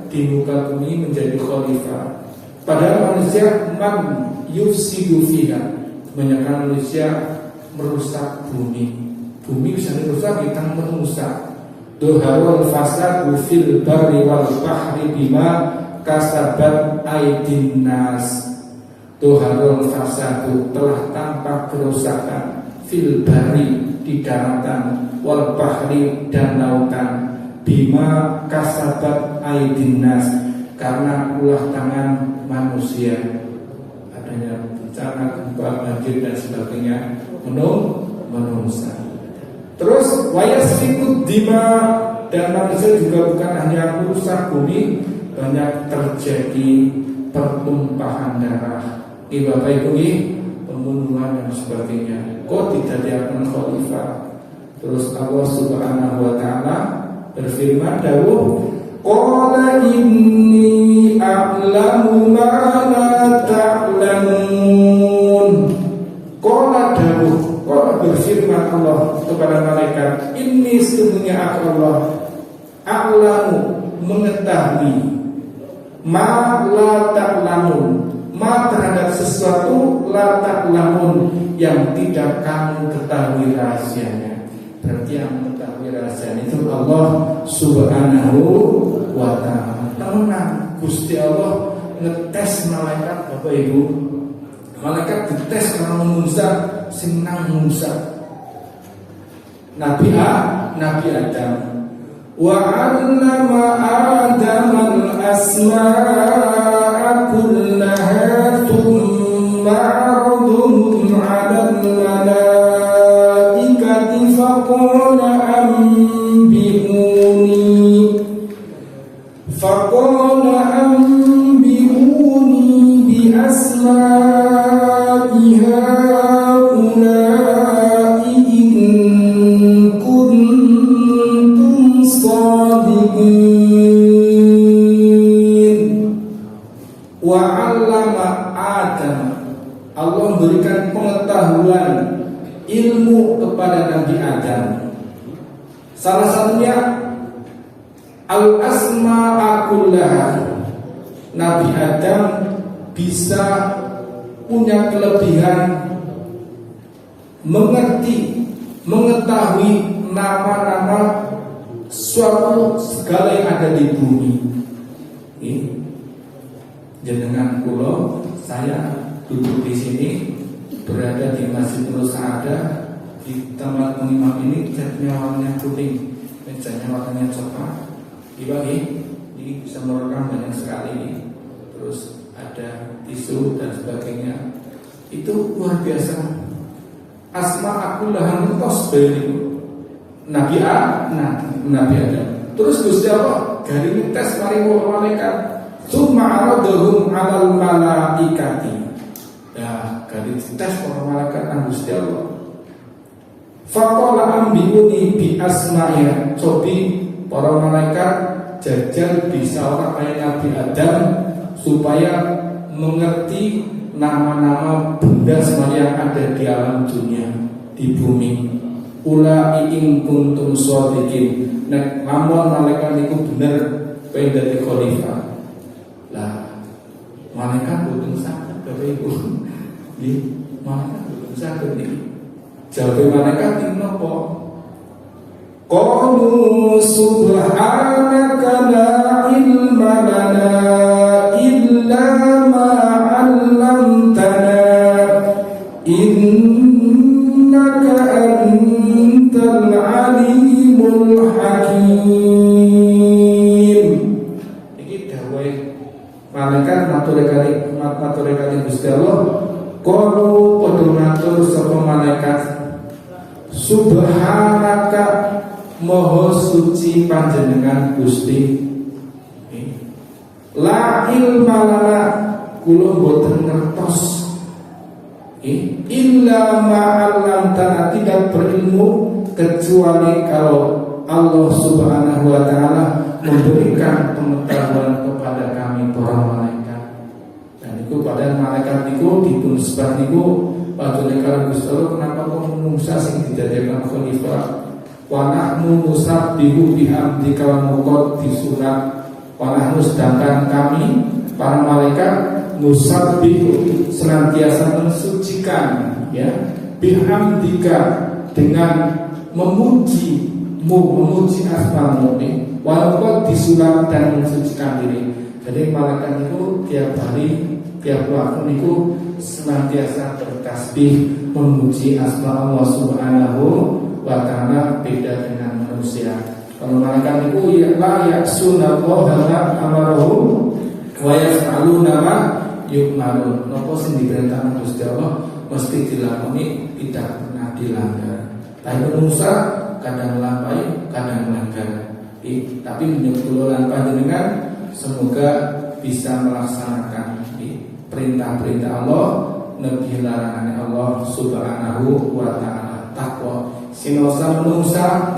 di muka bumi menjadi khalifah, padahal manusia man yufsidu fiha, kebanyakan manusia merusak bumi. Bumi bisa dirusak, kita merusak. Doharul fasadu fil barri wal bahri bima kasabat aidin nas. Doharul fasadu, telah tampak kerusakan, fil barri, di daratan, wal bahri, dan lautan, bima kasabat aidin nas, karena ulah tangan manusia. Adanya bencana, gempa, banjir dan sebagainya merusak. Terus wayasfikud dima, dan manusia juga bukan hanya merusak bumi, banyak terjadi pertumpahan darah. Bapak Ibu, pembunuhan dan sebagainya. Kok tidak diakan khalifah? Terus Allah Subhanahu wa Ta'ala berfirman dawuh, qala inni a'lamu ma la ta'lamun. Qala dawuh, qala berfirman Allah kepada malaikat, inni sesungguhnya aku Allah a'lamu, mengetahui, ma la ta'lamun, ma terhadap sesuatu, la ta'lamun, yang tidak kamu ketahui rahasianya. Berarti yang mengetahui rahasianya itu Allah Subhanahu wa Ta'ala. Tenang, Gusti Allah ngetes malaikat Bapak Ibu. Malaikat dites karena Musa senang Musa. Nabi Adam. Wa 'allama Adam al-asma'a kullaha thumma 'aradahum 'ala al-malaikati faqala anbi'uni bi asma'i haula'i in kuntum shadiqin. Wa 'allama Adam, Allah memberikan pengetahuan ilmu kepada Nabi Adam. Salah satunya al-asma'a kullaha. Nabi Adam bisa punya kelebihan mengetahui nama-nama suatu segala yang ada di bumi. Jenengan kula, saya duduk di sini berada di Masjid Nur Sa'adah, di tempat imam ini catnya warnanya kuning, mejanya warnanya coklat. Ini bisa merekam banyak sekali ini. Terus ada tisu dan sebagainya. Itu luar biasa. Asma'akul lahan tos beliau Nabi Adam. Terus Gusti Allah garing tes maring malaikat. Summa aradahum 'alal malaikati. Ya, garing tes para malaikat nang Gusti Allah. Faqala anbi'uni bi asma'iha. Cobi para malaikat jajal bisa orang kayak Nabi Adam supaya mengerti nama-nama benda semua yang ada di alam dunia, di bumi. Ulai in kuntum shadiqin. Nek lamun malaikat niku bener pengen dadi khalifah. Lah, malaikat boten saged Bapak Ibu. Nggih, malaikat boten saged niki. Jawabe malaikat napa? Qalu subhanaka la ilma lana illa ma 'allamtana innaka antal alimul hakim. Iki dawuhe malaikat matur kali Gusti Allah. Qalu padha matur sapa malaikat, subhanaka Maha suci panjenengan Gusti. La ilma lana, kula boten ngertos. Illa ma'allamtana, tidak berilmu kecuali kalau Allah Subhanahu wa taala memberikan pengetahuan kepada kami para malaikat. Dan itu pada malaikat niku dipun sebar niku panjenengan Gusti Allah, kenapa kok Musa sing dijadikan khalifah? Wa nahnu nusabbihu bihamdika wa nuqaddisunak. Wa nahnu, sedangkan kami para malaikat nusabbihu senantiasa mensucikan, ya, bihamdika dengan memuji-Mu, memuji asma-Mu, wa nuqaddisunak dan mensucikan diri. Jadi malaikat itu tiap hari, tiap waktu itu senantiasa bertasbih memuji asma Allah Subhanahu wa ta'ala, beda dengan manusia. Kalau malaikat itu la ya'sunallaha ma amarahum wa yaf'aluna ma yu'marun. Napa sing diperintahkan Gusti Allah mesti dilakoni, tidak pernah dilanggar. Tapi manusia kadang melampaui, kadang melanggar. Tapi menyebutkan panjenengan semoga bisa melaksanakan perintah-perintah Allah, nabi larangan Allah Subhanahu wa ta'ala. Takwa sinosa manusia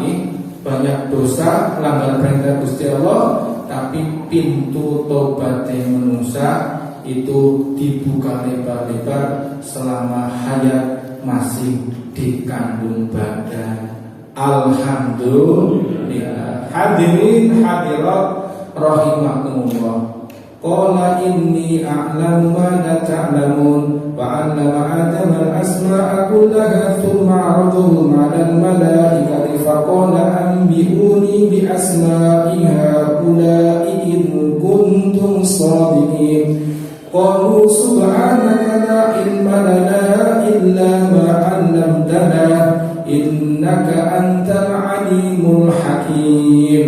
banyak dosa, melanggar perintah Gusti Allah, tapi pintu tobatnya manusia itu dibuka lebar-lebar selama hayat masih dikandung badan. Alhamdulillah. Hadirin hadirat rahimakumullah. Qala inni a'lamu ma la ta'lamun wa 'allama Adama al-asma'a kullaha thumma 'aradahum 'ala al-malaikati faqala anbi'uni bi asma'i haula'i in كنتم صادقين قالوا سبحانك لا علم لنا إلا ما علمتنا إنك أنت العليم الحكيم.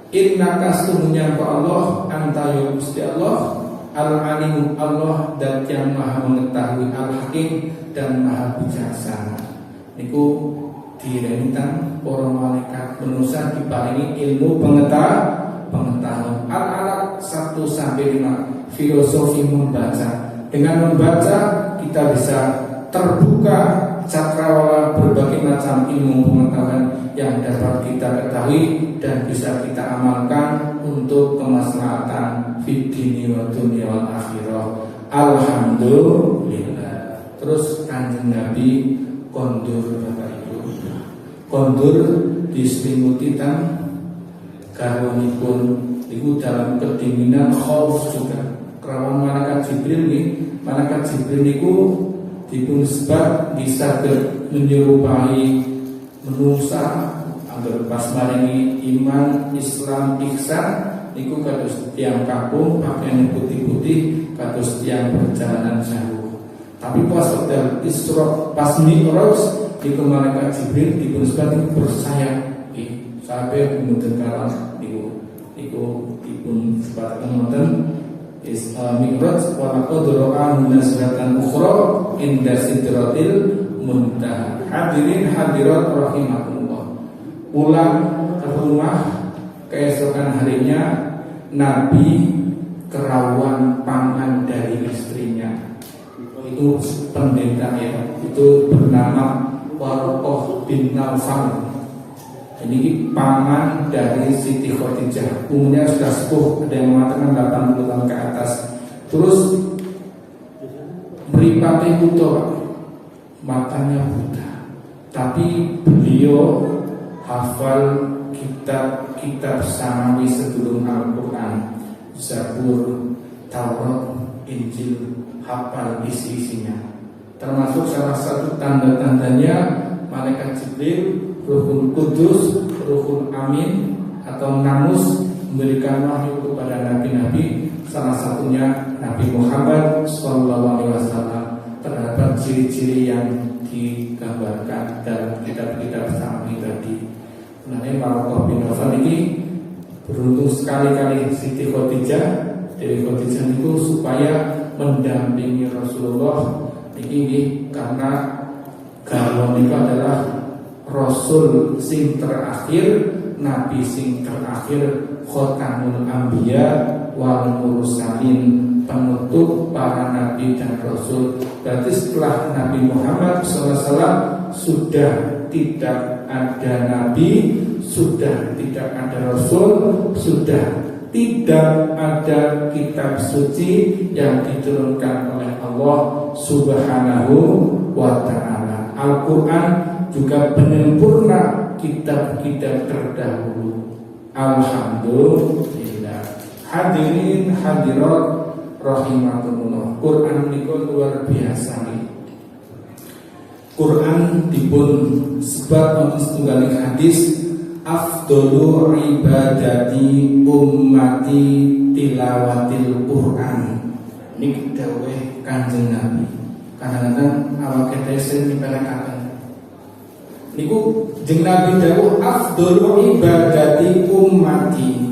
Innaka sesungguhnya Allah anta ya Gusti Allah al-alim Allah dat yang maha mengetahui al-hakim dan maha bijaksana. Niku direnitan para malaikat manusia diparingi ilmu pengetahuan. Al-alaq 1 sampai 5 filosofi membaca. Dengan membaca kita bisa terbuka cakrawala berbagai macam ilmu pengetahuan yang dapat kita ketahui dan bisa kita amalkan untuk kemaslahatan fid dini wa dunya wal akhirah. Alhamdulillah. Terus Kanjeng Nabi kondur Bapak Ibu. Kondur diselimuti tan garwanipun iku dalam kedinginan khauf juga. Kerawan malaikat Jibril nih, malaikat Jibril niku dipun sebab bisa menyerupai manusia agar pas maringi iman Islam ihsan niku kados tiang kampung pakaian putih-putih kados tiang perjalanan jauh. Tapi pas hotel Isra pas Mi'raj niku malaikat Jibril dipun sebab bersayap sampai kemudian kalah niku dipun sebab kemudian Mi'raj wa laqad ra'ahu nazlatan ukhra inda sidratil muntaha. Hadirin hadirat rahimakumullah. Pulang ke rumah keesokan harinya Nabi kerawan pangan dari istrinya. Itu pendeta ya. Itu bernama Warqah bin Nawfal. Ini pangan dari Siti Khadijah. Umurnya sudah sepuh, ada yang mengatakan 80 tahun ke atas. Terus mripate buta, matanya buta. Tapi beliau hafal kitab-kitab samawi sebelum Al-Quran, Zabur, Taurat, Injil, hafal isi-isinya. Termasuk salah satu tanda-tandanya malaikat Jibril, Ruhul Kudus, Ruhul Amin atau Namus memberikan wahyu kepada nabi-nabi, salah satunya Nabi Muhammad SAW. Terdapat ciri-ciri yang digambarkan dalam kitab-kitab samawi tadi. Mengenai Warqah bin Nawfal ini beruntung sekali-kali Siti Khadijah, Dewi Khadijah itu supaya mendampingi Rasulullah ini karena garwan itu adalah Rasul sing terakhir, Nabi sing terakhir, Khotamul Anbiya wal Mursalin, penutup para Nabi dan Rasul. Berarti setelah Nabi Muhammad SAW sudah tidak ada Nabi, sudah tidak ada Rasul, sudah tidak ada kitab suci yang diturunkan oleh Allah Subhanahu wa Ta'ala. Al-Quran juga penyempurna kitab-kitab terdahulu. Alhamdulillah. Hadirin hadirat rahimakumullah. Quran niku luar biasa nih. Quran dipun sebab setunggal hadis afdhalu ibadati ummati tilawatil Quran. Niki dawuh Kanjeng Nabi. Kadang-kadang awak dhewe dipelekaken. Niku jeung Nabi dawuh afdhalu ibadati ummati.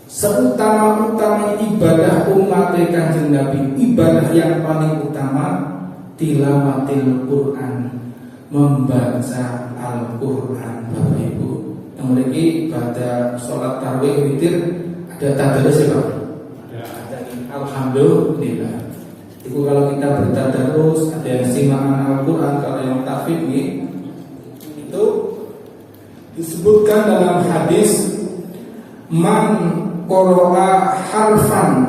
Seutama-utama ibadah umat Kanjeng Nabi, ibadah yang paling utama tilawatil Quran, membaca Al-Quran. Bapak Ibu yang memiliki pada sholat tarawih witir ada tadarus ya Pak? Ada. Alhamdulillah. Itu kalau kita bertadarus, ada yang simakan Al-Quran, kalau yang tahfidz itu disebutkan dalam hadis man qara'a harfan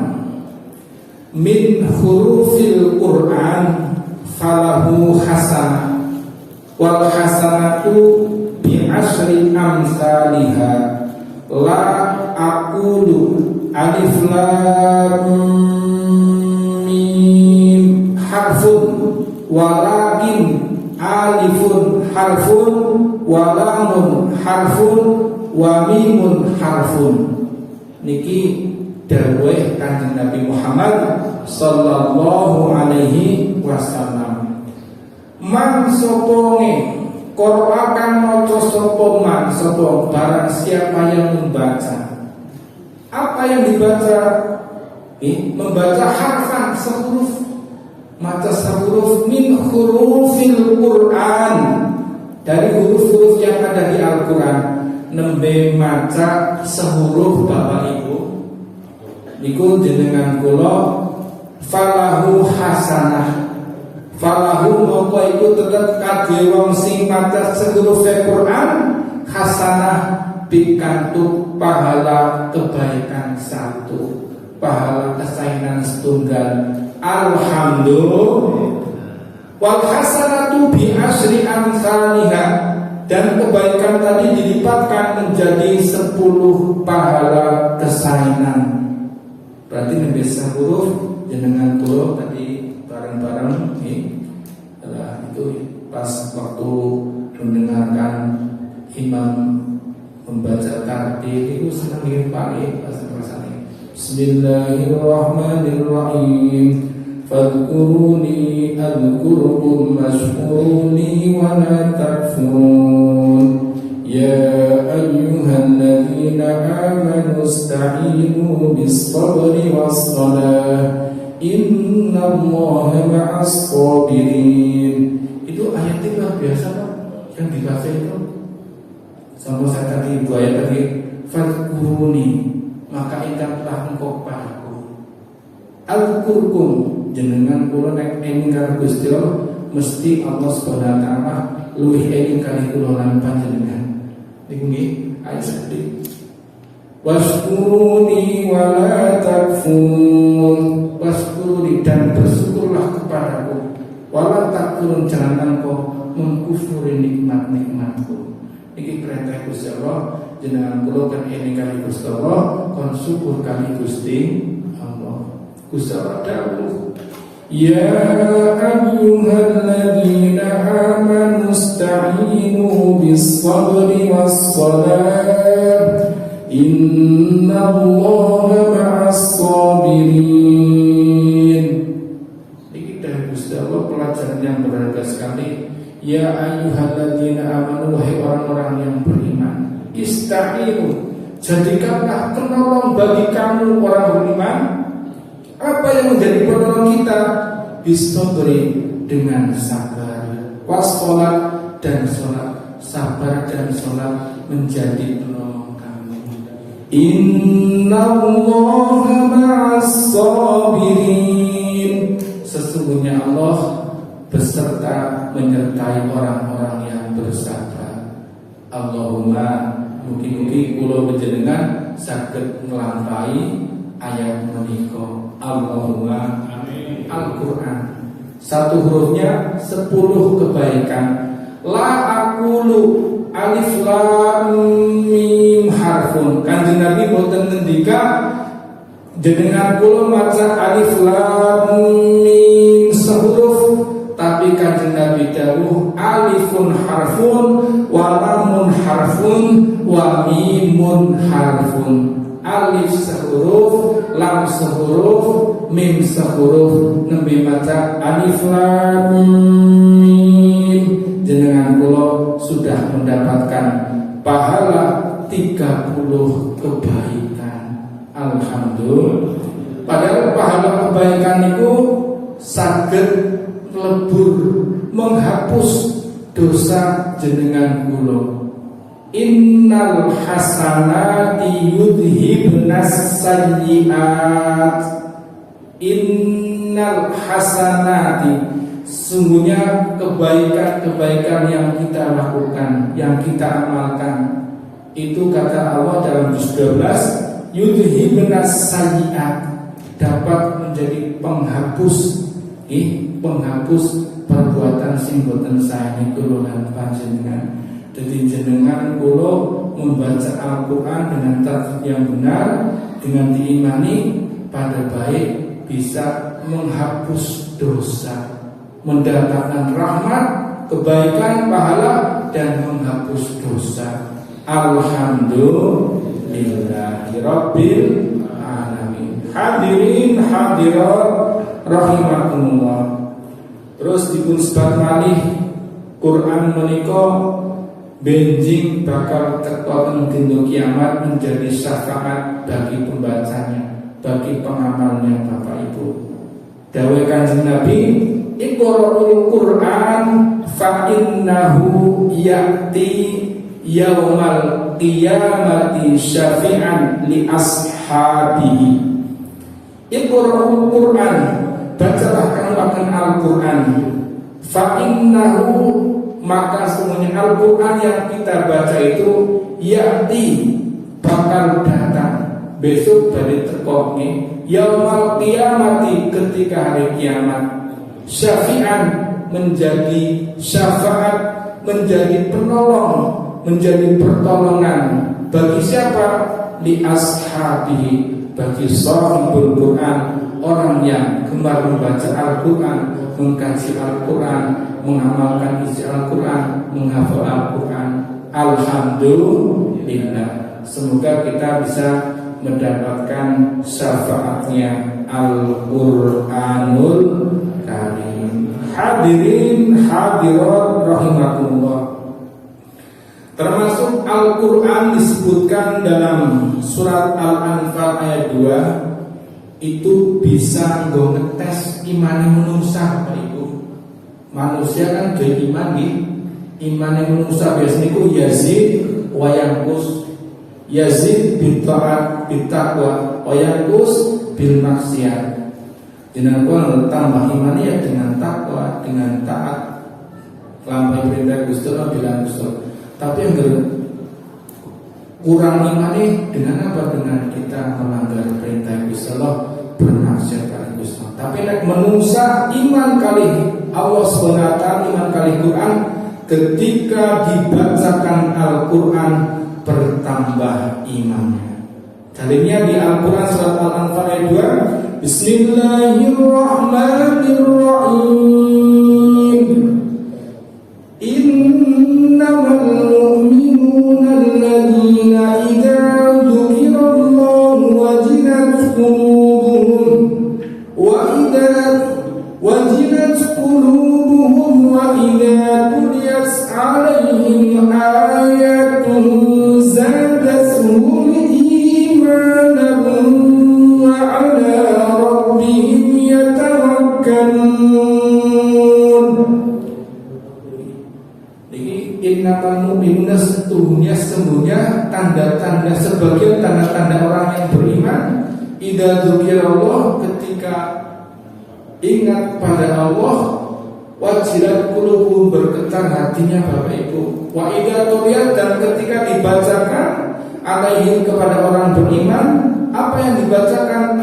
min hurufil Quran falahu hasanah wal hasanatu bi asyri amsalihha la aqulu alif lam mim harfun walakin alifun harfun wa lamun harfun wa mimun harfun. Niki dawuh Kanjeng Nabi Muhammad sallallahu alaihi wasallam. Man soponge Qur'an akan maca sapa man sapa barang siapa yang membaca. Apa yang dibaca? Membaca harfan sehuruf, maca sehuruf min hurufil Qur'an, dari huruf-huruf yang ada di Al-Qur'an. Nembe maca sehuruf Bapak Ibu niku jenengan kula falahu hasanah. Falahu moko iku tetep kadhe wong sing maca sehuruf Al-Qur'an hasanah pikantuk pahala kebaikan satu, pahala kesayangan setunggal. Alhamdulillah. Wal hasanatu bi asyri amsalihha, dan kebaikan tadi dilipatkan menjadi 10 pahala kesayangan. Berarti nembe huruf jenengan kula tadi bareng-bareng itu pas waktu mendengarkan imam membaca takbir itu senang pakai bahasa rasanya. Bismillahirrahmanirrahim. Fadhkuruni adhkurkum washkuruni wa la takfurun. Ya ayyuhalladzina amanu ista'inu bis-sabri was-salah. Innallaha ma'as sabirin. Itu ayatnya luar biasa Pak, yang dibaca itu. Sama saya tadi dua ayat tadi, fadhkuruni, maka ingatlah engkau padaku. Al-Qur'an, jenengan kula nek eling karo Gusti Allah, mesti Allah Subhanahu wa taala luwih eling kali kula lan panjenengan. Niku nggih ayat sedih. Washkuruni wa la takfurun. Washkuruni, dan bersyukurlah kepadaku. Wa la takfurun, jangan engkau mengkufuri nikmat-nikmatku. Iki perintah Gusti Allah, jenengan kula kan eling kali Gusti Allah, kon syukur kali Gusti Allah. Gusti Allah dawuh, ya ayyuhalladzina amanu ista'inu bis-sabri was-salah. Innallaha ma'as sabirin. Ini dari Gusti Allah pelajaran yang berharga sekali. Ya ayyuhalladzina amanu, wahai orang-orang yang beriman, ista'inu, jadikanlah penolong bagi kamu orang beriman. Apa yang menjadi penolong kita? Bisabri, dengan sabar, wassalat, dan sholat. Sabar dan sholat menjadi penolong kamu. Innallaha ma'as sabirin. Sesungguhnya Allah beserta menyertai orang-orang yang bersabar. Allahumma mugi-mugi kula panjenengan saged nglampahi ayat menika. Allahumma amin. Al-Qur'an satu hurufnya 10 kebaikan. La aqulu alif lam mim harfun. Kanjeng Nabi boten ngendika jenengan kula maca alif lam mim sehuruf, tapi Kanjeng Nabi dawuh alifun harfun wa lamun harfun wa mimun harfun. Alif sehuruf, lam sehuruf, mim sehuruf. Nabi maca alif lam mim, jenengan kula sudah mendapatkan pahala 30 kebaikan. Alhamdulillah. Padahal pahala kebaikan itu saged lebur menghapus dosa jenengan kula. Innal hasanati yudhibnas sayyi'at. Innal hasanati, sungguhnya kebaikan-kebaikan yang kita lakukan, yang kita amalkan, itu kata Allah dalam juz 12, yudhibnas sayyi'at, dapat menjadi penghapus perbuatan sing boten sae kula lan panjenengan. Jadi jenengan kula membaca Al-Qur'an dengan tartib yang benar, dengan diimani pada baik, bisa menghapus dosa, mendatangkan rahmat, kebaikan, pahala, dan menghapus dosa. Alhamdulillahirabbil alamin. Hadirin hadirat rahimakumullah. Terus dipun sebat malih Quran menika benjing bakal teka dina kiamat menjadi syafaat bagi pembacanya, bagi pengamalnya Bapak Ibu. Dawuh Kanjeng Nabi, Iqra'ul Qur'an fa innahu ya'ti yaumal qiyamati syafi'an li ashabihi. Iqra'ul Qur'an, bacalah kamu akan Al-Qur'an. Fa innahu, maka semuanya Al-Qur'an yang kita baca itu ya'ti, bakal datang besok dari terkoknya yaumal qiyamati, ketika hari kiamat, syafi'an, menjadi syafaat, menjadi penolong, menjadi pertolongan bagi siapa? Li ashabihi, bagi sahibul Quran, orang yang gemar membaca Al-Quran, mengkaji Al-Quran, mengamalkan isi Al-Quran, menghafal Al-Quran. Alhamdulillah, semoga kita bisa mendapatkan syafaatnya Al-Qur'anul Karim. Hadirin hadirat rahimakumullah. Termasuk Al-Qur'an disebutkan dalam surat Al-Anfal ayat 2, itu bisa nggo ngetes imane manusia Bapak Ibu. Manusia kan duwe iman nggih. Imane manusia biasanya ku yazid wa yanqus. Yazid bil ta'at bil taqwa wa yanqus bil maksiat. Jenengan tambah iman ya dengan takwa, dengan taat. Lampah perintah Gusti Allah bilang Gusti. Tapi yang kurang iman dengan apa? Dengan kita melanggar perintah Gusti Allah, bermaksiat kali Gusti Allah. Tapi nek menungsa iman kali Allah SWT, iman kali Quran, ketika dibacakan Al-Quran bertambah imannya. Dalilnya di Al-Quran surat Al-Anfal ayat 2, Bismillahirrahmanirrahim. Innamal mu'minuna alladzina idza dzukirallahu wajilat qulubuhum wa idza tuliyat 'alaihim ayatun zadatuhum imanan wa 'ala rabbihim yatawakkalun. Innamal mu'minuna, sesungguhnya tanda-tanda, sebagian tanda-tanda orang yang beriman, idza dzukirallah, ketika ingat pada Allah, wajilat qulubuhum, bergetar hatinya Bapak Ibu, wa idza tuliyat, dan ketika dibacakan alaihim, kepada orang beriman, apa yang dibacakan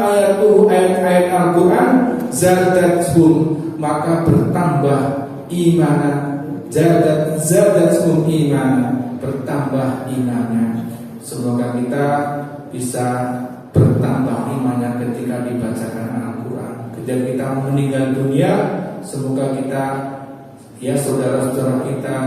ayat-ayat Al-Quran, zadatuhum, maka bertambah imanan. Zadatuhum imanan, bertambah imannya. Semoga kita bisa bertambah imannya ketika dibacakan Al-Quran. Ketika kita meninggal dunia, semoga kita, ya saudara-saudara kita,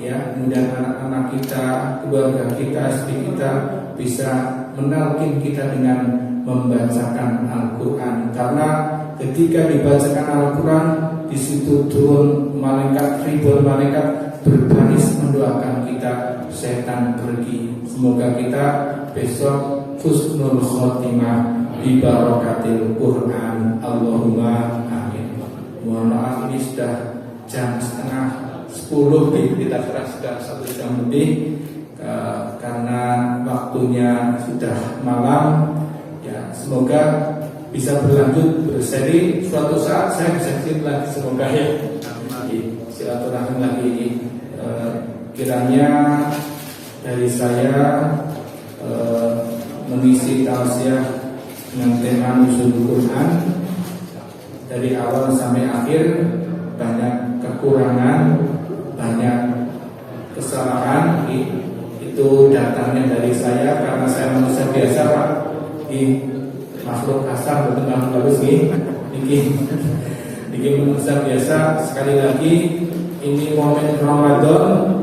ya kemudian anak-anak kita, keluarga kita, istri kita, bisa menalkin kita dengan membacakan Al-Quran. Karena ketika dibacakan Al-Quran, di situ turun malaikat, ribuan malaikat berbaris mendoakan kita, setan pergi. Semoga kita besok husnul khotimah bi barakatil Quran. Allahumma amin. Mohon maaf, ini sudah jam setengah 10, kita sudah 1 jam lebih, karena waktunya sudah malam. Ya, semoga bisa berlanjut berseri. Suatu saat saya bisa cerita lagi, semoga ya, silaturahmi lagi ini. Kiranya dari saya mengisi tausiah dengan tema Nuzul Quran dari awal sampai akhir, banyak kekurangan, banyak kesalahan, itu datangnya dari saya karena saya manusia biasa Pak, makhluk kasar, betul bagus nih. Niki manusia biasa. Sekali lagi, ini momen Ramadan,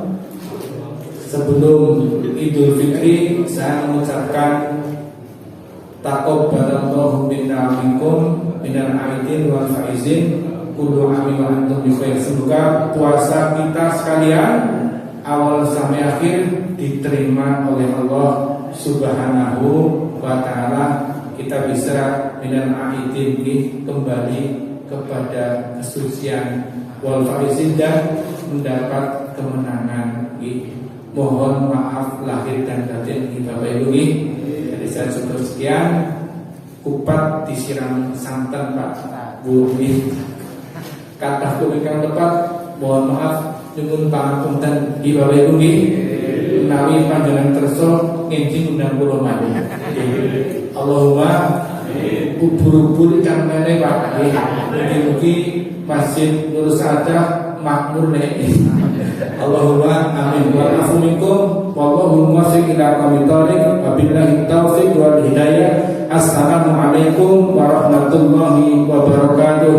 Sebelum Idul Fitri, saya mengucapkan taqabbalallahu minna minkum minal aidin wal faizin kullu amin wa antum bi khair. Semoga puasa kita sekalian awal sampai akhir diterima oleh Allah Subhanahu wa taala. Kita bisa minal aidin kembali kepada kesucian wal faizin dan mendapat kemenangan. Mohon maaf lahir dan batin Bapak Ibu. Jadi saya cukup sekian. Kupat disiram santan Pak Bu. Kata kubikan tepat. Mohon maaf nyuwun pangapunten Bapak Ibu. Menawi panjenengan kersa nginjing undang kula malih. Allahumma ubur-ubur kang mene Pak. Mugi-mugi Masjid Nur Saadah makmur nek. Allahumma amin. Wa afu minkum wallahu muwaffiq ila aqwamit thoriq. Wabillahi taufiq wal hidayah. Assalamualaikum warahmatullahi wabarakatuh.